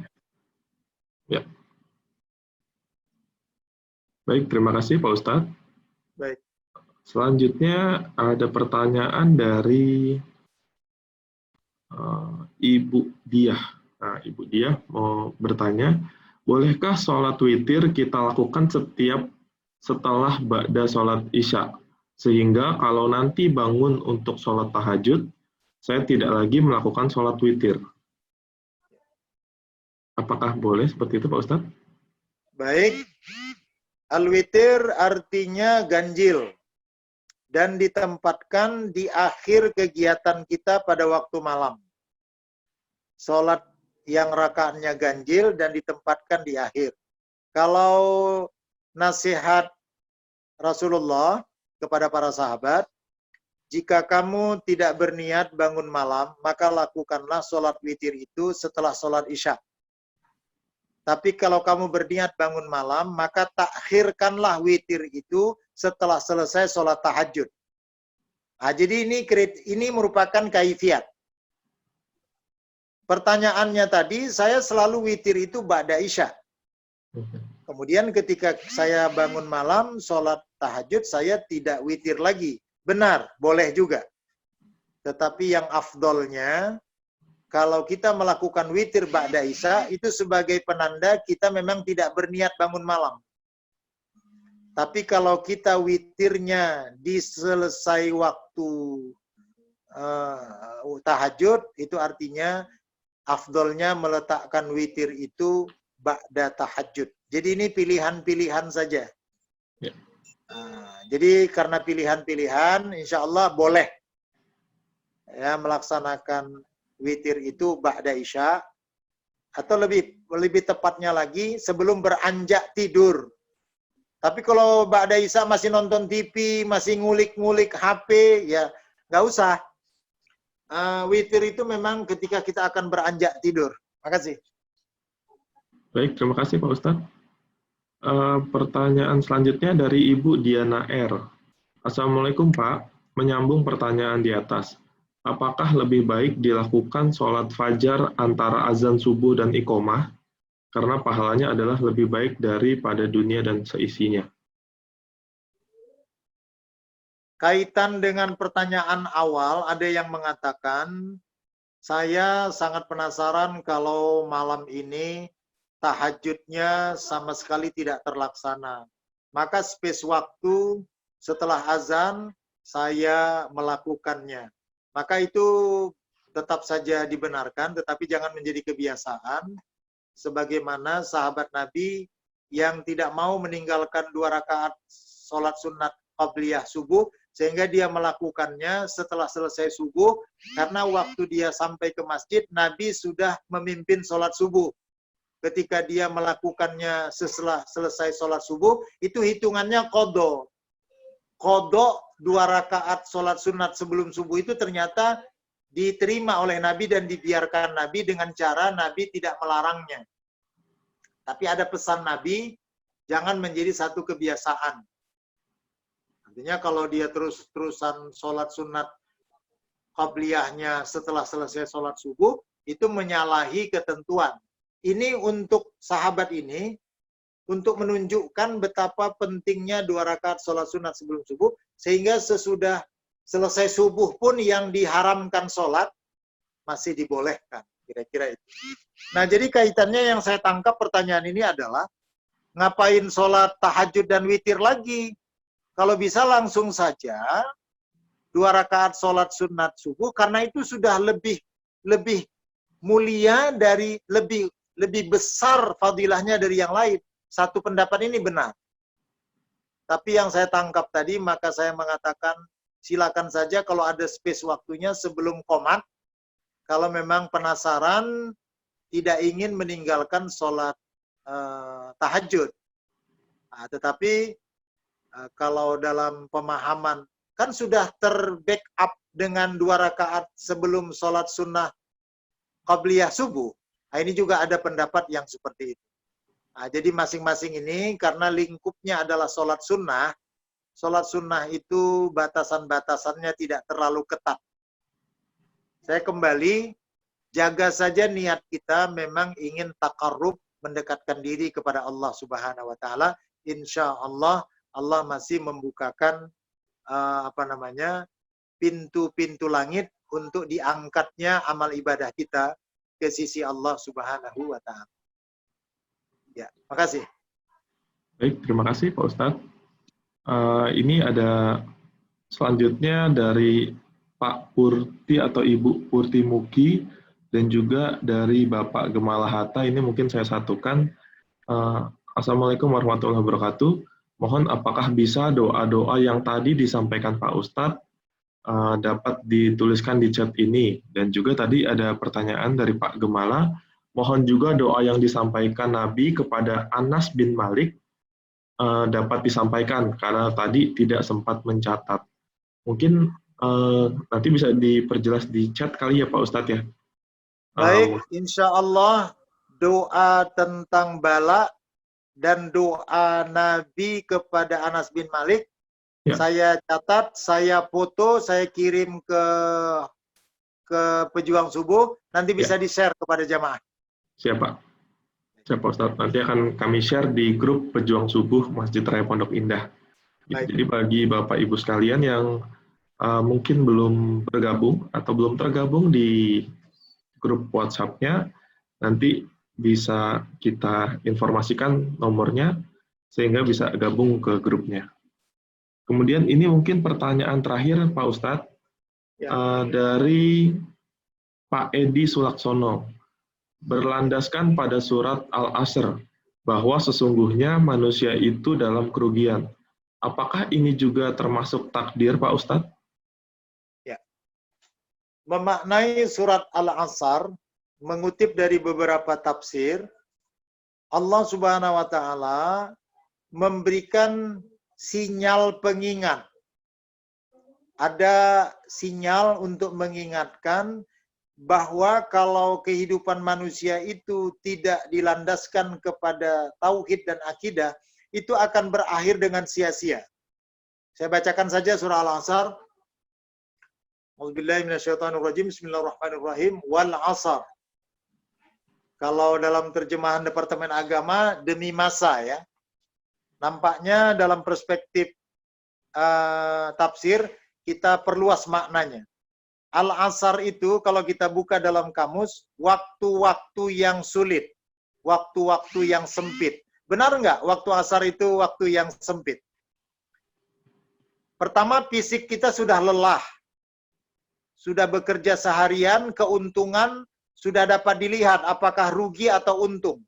Ya. Baik, terima kasih Pak Ustadz. Baik. Selanjutnya ada pertanyaan dari Ibu Diah. Nah, Ibu Diah mau bertanya, bolehkah sholat witir kita lakukan setelah ba'da sholat isya? Sehingga kalau nanti bangun untuk sholat tahajud, saya tidak lagi melakukan sholat witir. Apakah boleh seperti itu Pak Ustadz? Baik. Al-witir artinya ganjil. Dan ditempatkan di akhir kegiatan kita pada waktu malam. Sholat yang rakaatnya ganjil dan ditempatkan di akhir. Kalau nasihat Rasulullah kepada para sahabat, jika kamu tidak berniat bangun malam, maka lakukanlah sholat witir itu setelah sholat isya. Tapi kalau kamu berniat bangun malam, maka takhirkanlah witir itu setelah selesai sholat tahajud. Nah, jadi ini merupakan kaifiat. Pertanyaannya tadi, saya selalu witir itu ba'da isya. Kemudian ketika saya bangun malam, sholat tahajud, saya tidak witir lagi. Benar, boleh juga. Tetapi yang afdolnya, kalau kita melakukan witir ba'da isya, itu sebagai penanda kita memang tidak berniat bangun malam. Tapi kalau kita witirnya di selesai waktu tahajud, itu artinya afdolnya meletakkan witir itu ba'da tahajud. Jadi ini pilihan-pilihan saja. Ya. Jadi karena pilihan-pilihan, insya Allah boleh ya melaksanakan witir itu ba'da isya, atau lebih tepatnya lagi sebelum beranjak tidur. Tapi kalau ba'da isya masih nonton TV, masih ngulik-ngulik HP, ya nggak usah. witir itu memang ketika kita akan beranjak tidur. Makasih. Baik, terima kasih Pak Ustadz. Pertanyaan selanjutnya dari Ibu Diana R. Assalamualaikum Pak, menyambung pertanyaan di atas. Apakah lebih baik dilakukan sholat fajar antara azan subuh dan iqomah? Karena pahalanya adalah lebih baik daripada dunia dan seisinya. Kaitan dengan pertanyaan awal, ada yang mengatakan, saya sangat penasaran kalau malam ini tahajudnya sama sekali tidak terlaksana. Maka space waktu setelah azan, saya melakukannya. Maka itu tetap saja dibenarkan, tetapi jangan menjadi kebiasaan. Sebagaimana sahabat Nabi yang tidak mau meninggalkan 2 rakaat sholat sunat qabliyah subuh, sehingga dia melakukannya setelah selesai subuh, karena waktu dia sampai ke masjid, Nabi sudah memimpin sholat subuh. Ketika dia melakukannya setelah selesai sholat subuh, itu hitungannya qadha. Qadha 2 rakaat sholat sunat sebelum subuh itu ternyata diterima oleh Nabi dan dibiarkan Nabi dengan cara Nabi tidak melarangnya. Tapi ada pesan Nabi, jangan menjadi satu kebiasaan. Artinya kalau dia terus-terusan sholat sunat qabliyahnya setelah selesai sholat subuh, itu menyalahi ketentuan. Ini untuk sahabat ini, untuk menunjukkan betapa pentingnya 2 rakaat sholat sunat sebelum subuh, sehingga sesudah selesai subuh pun yang diharamkan sholat, masih dibolehkan. Kira-kira itu. Nah, jadi kaitannya yang saya tangkap pertanyaan ini adalah, ngapain sholat tahajud dan witir lagi? Kalau bisa langsung saja 2 rakaat sholat sunat subuh, karena itu sudah lebih mulia dari lebih besar fadilahnya dari yang lain. Satu pendapat ini benar. Tapi yang saya tangkap tadi, maka saya mengatakan silakan saja kalau ada space waktunya sebelum qomat. Kalau memang penasaran, tidak ingin meninggalkan sholat tahajud. Nah, tetapi kalau dalam pemahaman, kan sudah terbackup dengan 2 rakaat sebelum sholat sunnah qabliyah subuh. Nah, ini juga ada pendapat yang seperti itu. Nah, jadi masing-masing ini karena lingkupnya adalah sholat sunnah itu batasan-batasannya tidak terlalu ketat. Saya kembali, jaga saja niat kita memang ingin takarrub, mendekatkan diri kepada Allah Subhanahu wa Ta'ala. Insya Allah, Allah masih membukakan pintu-pintu langit untuk diangkatnya amal ibadah kita ke sisi Allah Subhanahu wa Ta'ala. Ya, makasih. Baik, terima kasih Pak Ustadz. Ini ada selanjutnya dari Pak Purti atau Ibu Purti Muki dan juga dari Bapak Gemala Hatta. Ini mungkin saya satukan. Assalamualaikum warahmatullahi wabarakatuh. Mohon apakah bisa doa-doa yang tadi disampaikan Pak Ustadz dapat dituliskan di chat ini. Dan juga tadi ada pertanyaan dari Pak Gemala, mohon juga doa yang disampaikan Nabi kepada Anas bin Malik dapat disampaikan, karena tadi tidak sempat mencatat. Mungkin nanti bisa diperjelas di chat kali ya Pak Ustadz ya. Baik, insya Allah doa tentang bala dan doa Nabi kepada Anas bin Malik, ya. Saya catat, saya foto, saya kirim ke pejuang subuh, nanti bisa di-share kepada jamaah. Siap Pak. Siap Pak Ustadz, nanti akan kami share di grup pejuang subuh Masjid Raya Pondok Indah. Baik. Jadi bagi Bapak Ibu sekalian yang mungkin belum bergabung atau belum tergabung di grup WhatsApp-nya, nanti bisa kita informasikan nomornya sehingga bisa gabung ke grupnya. Kemudian ini mungkin pertanyaan terakhir Pak Ustadz dari Pak Edi Sulaksono, berlandaskan pada surat Al-Asr bahwa sesungguhnya manusia itu dalam kerugian. Apakah ini juga termasuk takdir Pak Ustadz? Ya. Memaknai surat Al-Asr, mengutip dari beberapa tafsir, Allah Subhanahu wa Ta'ala memberikan sinyal pengingat ada sinyal untuk mengingatkan bahwa kalau kehidupan manusia itu tidak dilandaskan kepada tauhid dan akidah, itu akan berakhir dengan sia-sia. Saya bacakan saja surah Al-Asr. A'udzubillahi minasyaitonirrajim. Bismillahirrahmanirrahim. Wal 'asr. Kalau dalam terjemahan Departemen Agama, demi masa ya. Nampaknya dalam perspektif tafsir, kita perluas maknanya. Al-Asr itu kalau kita buka dalam kamus, waktu-waktu yang sulit, waktu-waktu yang sempit. Benar nggak waktu asar itu waktu yang sempit? Pertama, fisik kita sudah lelah. Sudah bekerja seharian, keuntungan sudah dapat dilihat apakah rugi atau untung.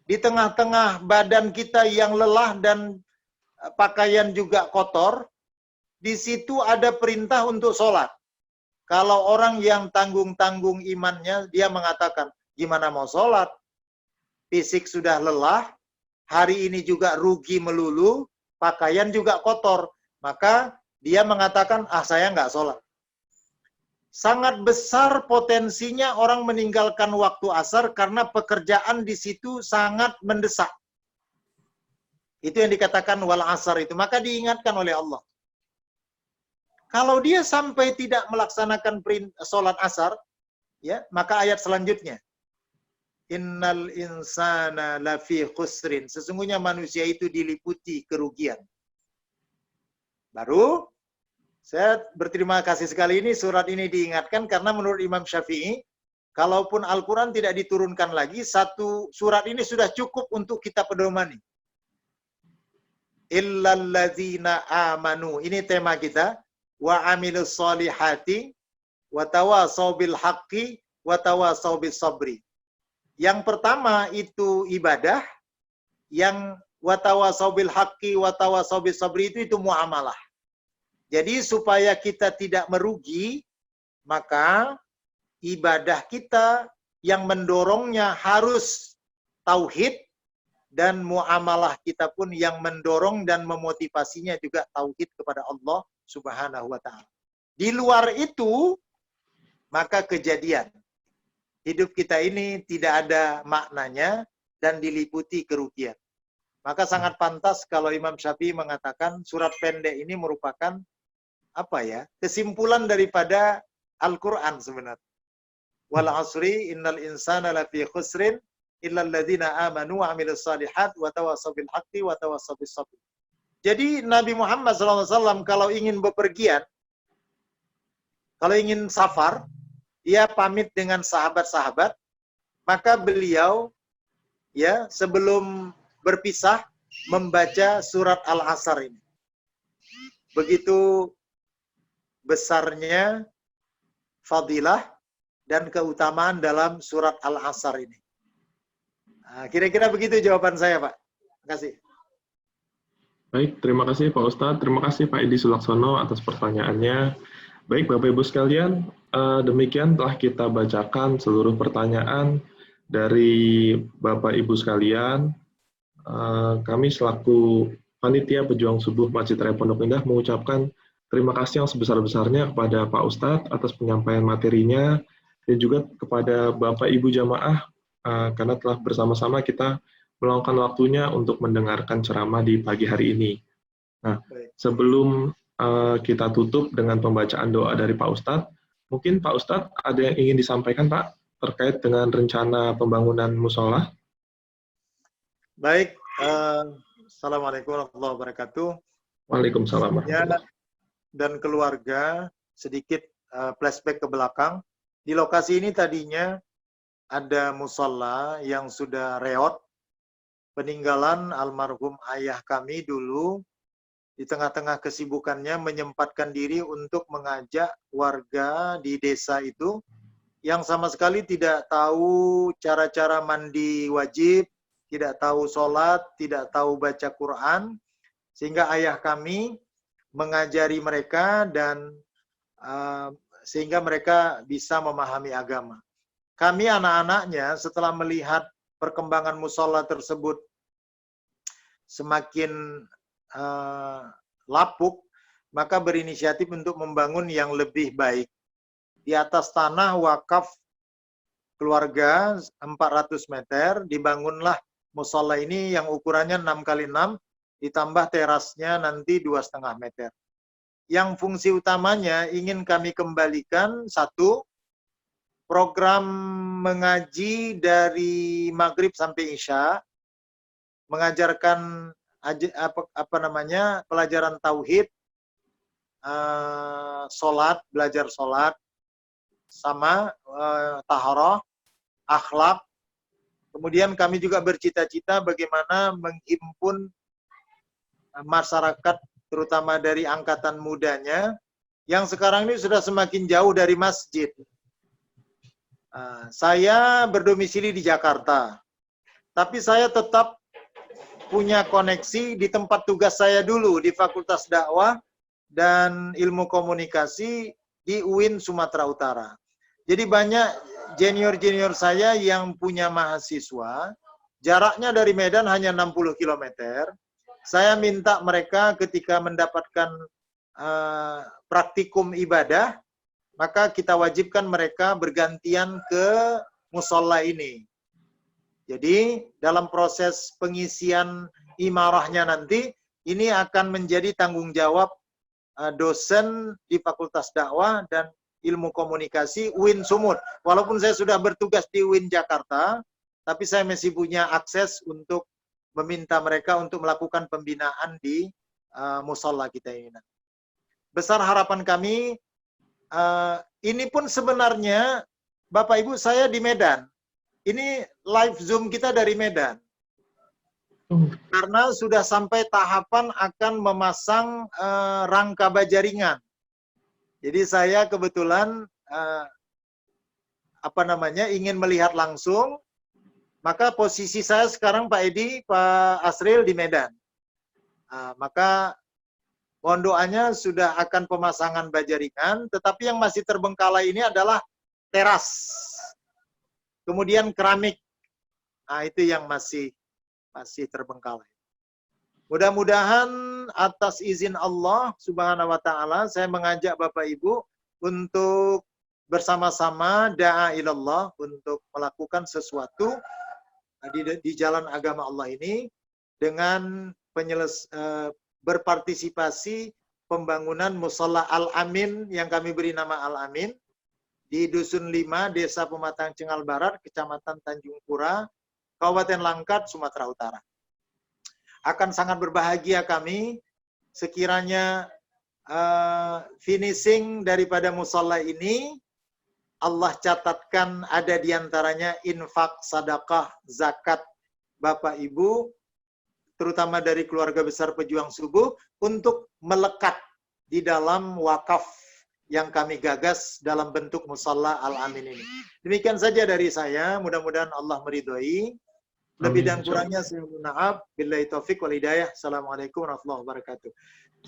Di tengah-tengah badan kita yang lelah dan pakaian juga kotor, di situ ada perintah untuk sholat. Kalau orang yang tanggung-tanggung imannya, dia mengatakan, gimana mau sholat? Fisik sudah lelah, hari ini juga rugi melulu, pakaian juga kotor. Maka dia mengatakan, saya nggak sholat. Sangat besar potensinya orang meninggalkan waktu asar karena pekerjaan di situ sangat mendesak. Itu yang dikatakan wal asar itu. Maka diingatkan oleh Allah. Kalau dia sampai tidak melaksanakan sholat asar, ya, maka ayat selanjutnya. Innal insana lafi khusrin. Sesungguhnya manusia itu diliputi kerugian. Baru, saya berterima kasih sekali ini, surat ini diingatkan karena menurut Imam Syafi'i, kalaupun Al-Quran tidak diturunkan lagi, satu surat ini sudah cukup untuk kita pedomani. Illalladzina amanu. Ini tema kita. Wa amilus solihati wa tawasaw bil haqqi wa tawasaw bis sabri. Yang pertama itu ibadah, yang wa tawasaw bil haqqi wa tawasaw bis sabri itu muamalah. Jadi supaya kita tidak merugi, maka ibadah kita yang mendorongnya harus tauhid, dan muamalah kita pun yang mendorong dan memotivasinya juga tauhid kepada Allah Subhanahu wa ta'ala. Di luar itu, maka kejadian. Hidup kita ini tidak ada maknanya dan diliputi kerugian. Maka sangat pantas kalau Imam Syafi'i mengatakan surat pendek ini merupakan kesimpulan daripada Al-Quran sebenarnya. Wal asri innal insana lafi khusrin illal ladzina amanu wa amilus shalihat wa tawassaw bil haqqi wa tawassaw bis sabr. Jadi Nabi Muhammad SAW kalau ingin bepergian, kalau ingin safar, ia pamit dengan sahabat-sahabat, maka beliau ya sebelum berpisah membaca surat Al-Asr ini. Begitu besarnya fadilah dan keutamaan dalam surat Al-Asr ini. Nah, kira-kira begitu jawaban saya, Pak. Terima kasih. Baik, terima kasih Pak Ustadz. Terima kasih Pak Edi Sulaksono atas pertanyaannya. Baik, Bapak Ibu sekalian, demikian telah kita bacakan seluruh pertanyaan dari Bapak Ibu sekalian. Kami selaku Panitia Pejuang Subuh Masjid Raya Pondok Indah mengucapkan terima kasih yang sebesar-besarnya kepada Pak Ustadz atas penyampaian materinya, dan juga kepada Bapak Ibu jamaah, karena telah bersama-sama kita meluangkan waktunya untuk mendengarkan ceramah di pagi hari ini. Nah, sebelum kita tutup dengan pembacaan doa dari Pak Ustadz, mungkin Pak Ustadz ada yang ingin disampaikan Pak terkait dengan rencana pembangunan musola? Baik, Assalamualaikum warahmatullahi wabarakatuh. Waalaikumsalam. Dan keluarga, sedikit flashback ke belakang. Di lokasi ini tadinya ada musola yang sudah reot, peninggalan almarhum ayah kami dulu. Di tengah-tengah kesibukannya menyempatkan diri untuk mengajak warga di desa itu yang sama sekali tidak tahu cara-cara mandi wajib, tidak tahu sholat, tidak tahu baca Quran, sehingga ayah kami mengajari mereka dan sehingga mereka bisa memahami agama. Kami anak-anaknya setelah melihat perkembangan musola tersebut semakin lapuk, maka berinisiatif untuk membangun yang lebih baik. Di atas tanah wakaf keluarga 400 meter, dibangunlah musola ini yang ukurannya 6x6, ditambah terasnya nanti 2,5 meter. Yang fungsi utamanya ingin kami kembalikan, satu, program mengaji dari maghrib sampai isya, mengajarkan pelajaran tauhid, sholat, belajar sholat, sama taharah, akhlak. Kemudian kami juga bercita-cita bagaimana menghimpun masyarakat, terutama dari angkatan mudanya, yang sekarang ini sudah semakin jauh dari masjid. Saya berdomisili di Jakarta, tapi saya tetap punya koneksi di tempat tugas saya dulu, di Fakultas Dakwah dan Ilmu Komunikasi di UIN Sumatera Utara. Jadi banyak junior-junior saya yang punya mahasiswa, jaraknya dari Medan hanya 60 km. Saya minta mereka ketika mendapatkan praktikum ibadah, maka kita wajibkan mereka bergantian ke musola ini. Jadi dalam proses pengisian imarahnya nanti, ini akan menjadi tanggung jawab dosen di Fakultas Dakwah dan Ilmu Komunikasi UIN Sumut. Walaupun saya sudah bertugas di UIN Jakarta, tapi saya masih punya akses untuk meminta mereka untuk melakukan pembinaan di musola kita ini. Besar harapan kami, ini pun sebenarnya, Bapak Ibu, saya di Medan. Ini live Zoom kita dari Medan. Karena sudah sampai tahapan akan memasang rangka baja ringan. Jadi saya kebetulan ingin melihat langsung. Maka posisi saya sekarang Pak Edi, Pak Asril di Medan. Maka mohon doanya sudah akan pemasangan baja ringan, tetapi yang masih terbengkalai ini adalah teras. Kemudian keramik. Nah, itu yang masih terbengkalai. Mudah-mudahan atas izin Allah Subhanahu wa taala, saya mengajak Bapak Ibu untuk bersama-sama da'a ilallah, untuk melakukan sesuatu di jalan agama Allah ini dengan berpartisipasi pembangunan Musholla Al-Amin yang kami beri nama Al-Amin di Dusun 5, Desa Pematang Cengal Barat, Kecamatan Tanjung Pura, Kabupaten Langkat, Sumatera Utara. Akan sangat berbahagia kami sekiranya finishing daripada musholla ini Allah catatkan ada diantaranya infak, sedekah, zakat Bapak Ibu, terutama dari keluarga besar pejuang subuh, untuk melekat di dalam wakaf yang kami gagas dalam bentuk Musholla Al-Amin ini. Demikian saja dari saya, mudah-mudahan Allah meridhoi. Lebih dan kurangnya saya mohon maaf. Billahi taufik wal hidayah. Assalamualaikum warahmatullahi wabarakatuh.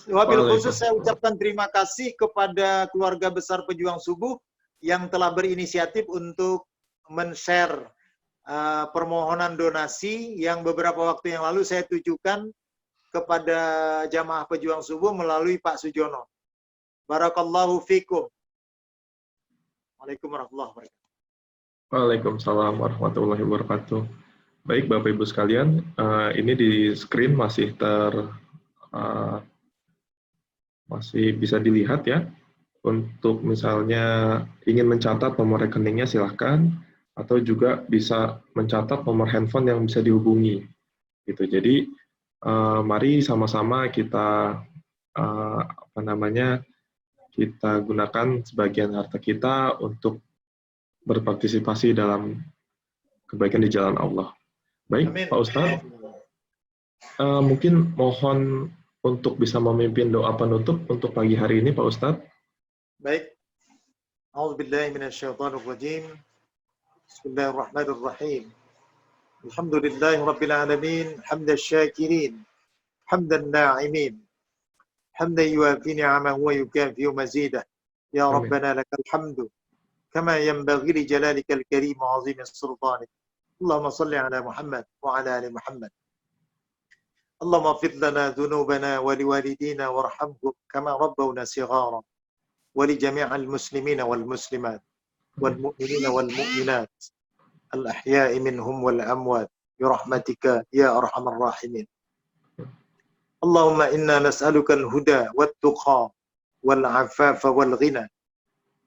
Wabil khusus saya ucapkan terima kasih kepada keluarga besar pejuang subuh yang telah berinisiatif untuk men-share permohonan donasi yang beberapa waktu yang lalu saya tujukan kepada jamaah pejuang subuh melalui Pak Sujono. Barakallahu fikum. Waalaikumsalam warahmatullahi wabarakatuh. Waalaikumsalam warahmatullahi wabarakatuh. Baik Bapak Ibu sekalian, ini di screen masih masih bisa dilihat ya. Untuk misalnya ingin mencatat nomor rekeningnya silahkan, atau juga bisa mencatat nomor handphone yang bisa dihubungi. Gitu. Jadi mari sama-sama kita kita gunakan sebagian harta kita untuk berpartisipasi dalam kebaikan di jalan Allah. Baik, Amin. Pak Ustadz, mungkin mohon untuk bisa memimpin doa penutup untuk pagi hari ini, Pak Ustadz. Baik. A'udzubillahi minasyaitonir rajim. Bismillahirrahmanirrahim. Alhamdulillahi rabbil alamin, hamdasy syakirin, hamdan na'imin. Hamdan yuwafi ni'amahu wa yukafi mazidah. Ya Rabbana lakal hamdu kama yanbaghi li jalalikal karim wa 'azimi sultanik. Allahumma shalli ala Muhammad wa ala ali Muhammad. Allahumma ighfir lana dhunubana wa liwalidina warhamhum kama rabbawna shighara wa li jami'il muslimina wal muslimat wal mu'minina wal mu'minat al ahya'i minhum wal amwat bi rahmatika ya arhamar rahimin. Allahumma inna nas'aluka al-huda wat tuqa wal 'afafa wal ghina.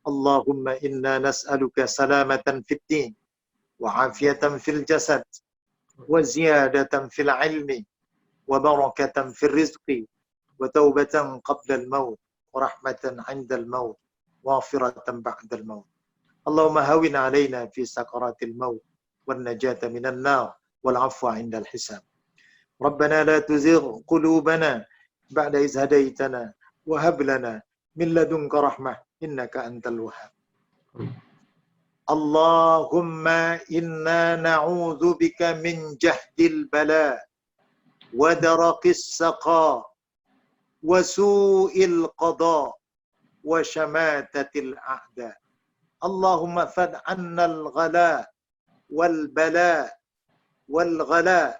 Allahumma inna nas'aluka salamatan fid din wa 'afiyatan fil jasad wa ziyadatan fil 'ilmi wa barakatan fil rizqi wa taubatan qabla al-maut wa rahmatan 'inda al-maut wa ghafiratan ba'da al-maut. Allahumma hawwin 'alaina fi sakaratil maut wan najata minan nar wal 'afwa 'inda al-hisab. Rabbana la tuzigh qulubana ba'da idh hadaytana wa hab lana min ladunka rahmah innaka antal wahhab. Allahumma inna na'udzu bika min jahdil bala wa daraqis saqa wa su'il qada wa shamatatil a'da. Allahumma fad 'anna al-ghala wal bala wal ghala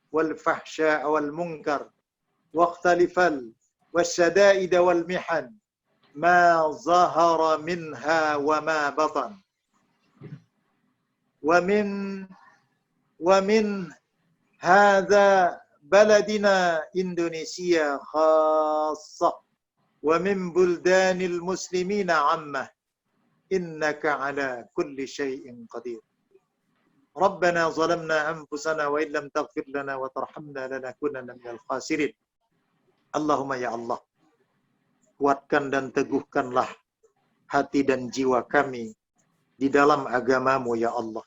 wal fahsya wal munkar واختلفا والشدائد والمحن ما ظهر منها وما بطن ومن هذا بلدنا إندونيسيا خاصة ومن بلدان المسلمين عامة إنك على كل شيء قدير. ربنا ظلمنا أنفسنا وإن لم تغفر لنا وترحمنا لنكونن من الخاسرين. Allahumma ya Allah, kuatkan dan teguhkanlah hati dan jiwa kami di dalam agama-Mu ya Allah.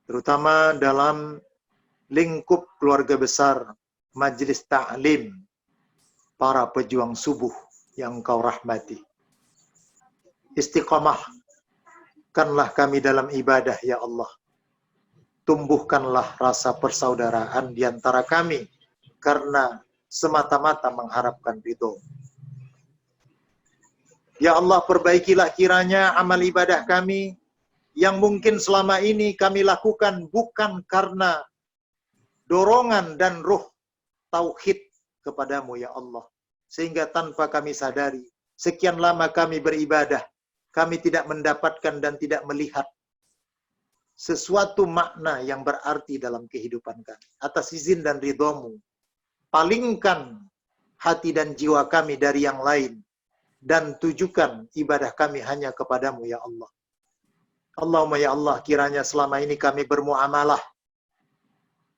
Terutama dalam lingkup keluarga besar Majelis Ta'lim para pejuang subuh yang Engkau rahmati. Istiqamahkanlah kami dalam ibadah ya Allah. Tumbuhkanlah rasa persaudaraan di antara kami karena semata-mata mengharapkan ridho. Ya Allah, perbaikilah kiranya amal ibadah kami yang mungkin selama ini kami lakukan bukan karena dorongan dan ruh tauhid kepadamu ya Allah. Sehingga tanpa kami sadari, sekian lama kami beribadah, kami tidak mendapatkan dan tidak melihat sesuatu makna yang berarti dalam kehidupan kami. Atas izin dan ridho-Mu, palingkan hati dan jiwa kami dari yang lain dan tujukan ibadah kami hanya kepadamu ya Allah. Allahumma ya Allah, kiranya selama ini kami bermuamalah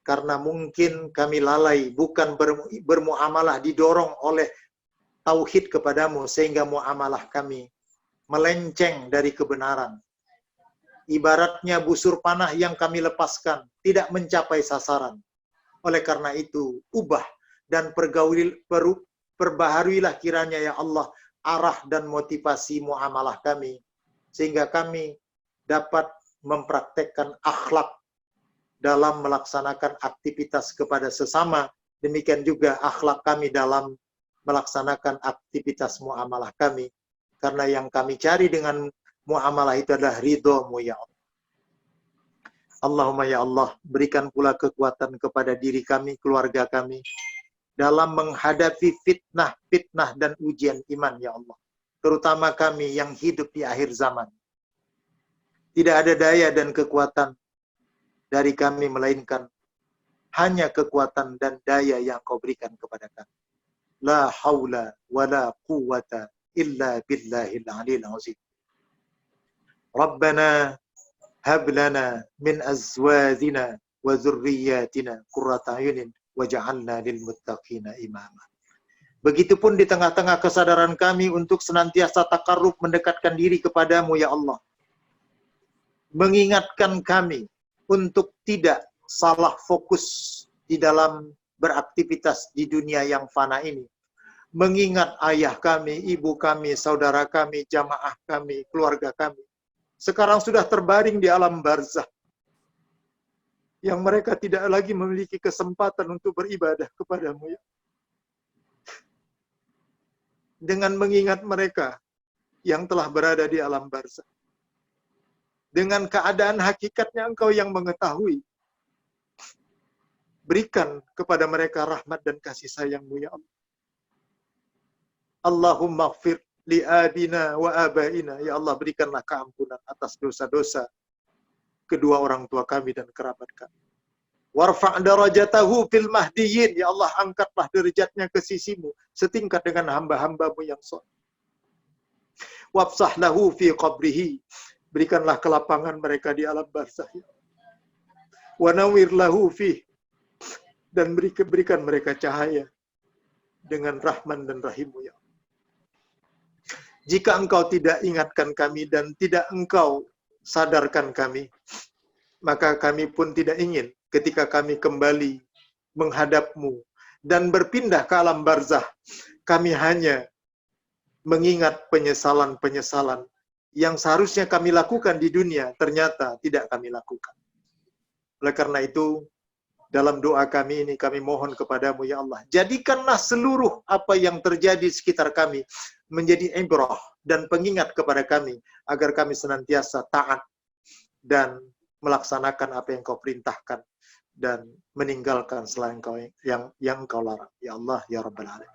karena mungkin kami lalai, bukan bermuamalah didorong oleh tauhid kepadamu sehingga muamalah kami melenceng dari kebenaran. Ibaratnya busur panah yang kami lepaskan tidak mencapai sasaran. Oleh karena itu, ubah dan perbaharuilah kiranya ya Allah arah dan motivasi muamalah kami sehingga kami dapat mempraktekkan akhlak dalam melaksanakan aktivitas kepada sesama, demikian juga akhlak kami dalam melaksanakan aktivitas muamalah kami, karena yang kami cari dengan muamalah itu adalah ridho-Mu ya Allah. Allahumma ya Allah, berikan pula kekuatan kepada diri kami, keluarga kami dalam menghadapi fitnah dan ujian iman ya Allah. Terutama kami yang hidup di akhir zaman. Tidak ada daya dan kekuatan dari kami melainkan hanya kekuatan dan daya yang Kau berikan kepada kami. La haula wa la quwwata illa billahil aliyil azim. Rabbana hab lana min azwajina wa dzurriyyatina qurrata a'yunin waj'alna lil muttaqina imama. Begitupun di tengah-tengah kesadaran kami untuk senantiasa takarrub mendekatkan diri kepadamu ya Allah. Mengingatkan kami untuk tidak salah fokus di dalam beraktivitas di dunia yang fana ini. Mengingat ayah kami, ibu kami, saudara kami, jamaah kami, keluarga kami. Sekarang sudah terbaring di alam barzakh. Yang mereka tidak lagi memiliki kesempatan untuk beribadah kepadamu. Dengan mengingat mereka yang telah berada di alam barzakh. Dengan keadaan hakikatnya Engkau yang mengetahui. berikan kepada mereka rahmat dan kasih sayang-Mu ya Allah. Allahumma ighfir li abina wa abaina. Ya Allah, berikanlah keampunan atas dosa-dosa kedua orang tua kami dan kerabat kami. Warfa' darajatahu fil mahdiyyin. Ya Allah, angkatlah derajatnya ke sisimu setingkat dengan hamba-hambamu yang saleh. Wafsah lahu fi qabrihi. Berikanlah kelapangan mereka di alam barzakh. Wa nawwir lahu fi. Dan berikan mereka cahaya dengan Rahman dan Rahim-Mu ya Allah. Jika Engkau tidak ingatkan kami dan tidak Engkau sadarkan kami, maka kami pun tidak ingin ketika kami kembali menghadap-Mu dan berpindah ke alam barzakh, kami hanya mengingat penyesalan-penyesalan yang seharusnya kami lakukan di dunia, ternyata tidak kami lakukan. Oleh karena itu, dalam doa kami ini kami mohon kepadamu ya Allah, jadikanlah seluruh apa yang terjadi di sekitar kami menjadi ibrah dan pengingat kepada kami, agar kami senantiasa taat dan melaksanakan apa yang Kau perintahkan dan meninggalkan selain Kau yang Kau larang. Ya Allah, ya Rabbal Alamin.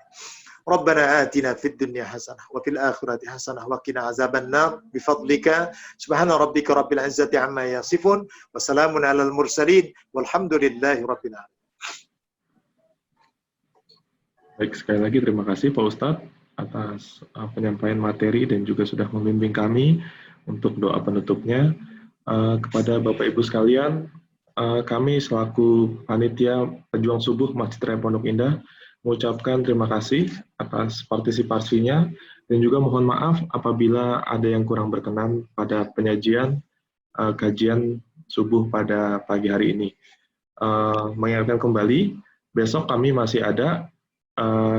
Rabbana atina fid dunya hasanah wa fil akhirati hasanah wa qina azabannar bifadlika subhana rabbika rabbil izzati amma yasifun wa salamun alal mursalin walhamdulillahi rabbil alamin. Baik, sekali lagi terima kasih Pak Ustadz atas penyampaian materi dan juga sudah membimbing kami untuk doa penutupnya. Kepada Bapak Ibu sekalian, kami selaku panitia pejuang subuh Masjid Raya Pondok Indah mengucapkan terima kasih atas partisipasinya dan juga mohon maaf apabila ada yang kurang berkenan pada penyajian kajian subuh pada pagi hari ini. Mengingatkan kembali, besok kami masih ada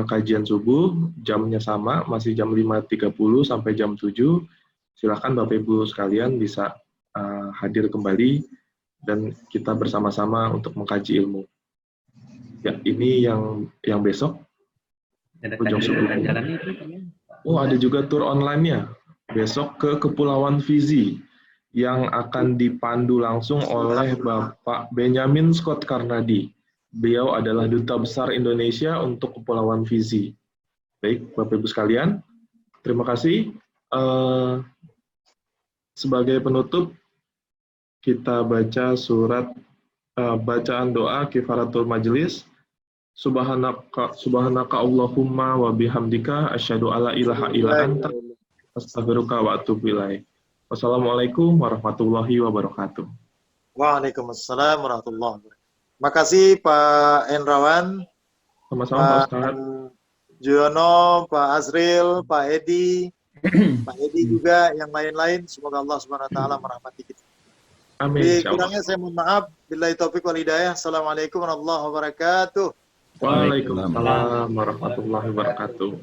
kajian subuh, jamnya sama, masih jam 5.30 sampai jam 7. Silakan Bapak Ibu sekalian bisa hadir kembali dan kita bersama-sama untuk mengkaji ilmu. Ya, ini yang besok. Ujung subuh. Oh, ada juga tur online-nya. Besok ke Kepulauan Fiji yang akan dipandu langsung oleh Bapak Benjamin Scott Karnadi. Beliau adalah Duta Besar Indonesia untuk Kepulauan Fiji. Baik, Bapak Ibu sekalian, terima kasih. Sebagai penutup, kita baca surat bacaan doa kifaratul majelis. Subhanaka Allahumma wa bihamdika asyhadu alla ilaha illa anta astaghfiruka wa atubu ilaik. Wassalamualaikum warahmatullahi wabarakatuh. Waalaikumsalam warahmatullahi wabarakatuh. Makasih Pak Endrawan, Sama-sama Pak Ustaz. Juyono, Pak Azril, Pak Edi, Pak Edi juga, yang lain-lain. Semoga Allah Subhanahu wa taala merahmati kita. Amin. Kurangnya saya mohon maaf. Billahi taufik wal hidayah. Assalamualaikum warahmatullahi wabarakatuh. Waalaikumsalam warahmatullahi wabarakatuh.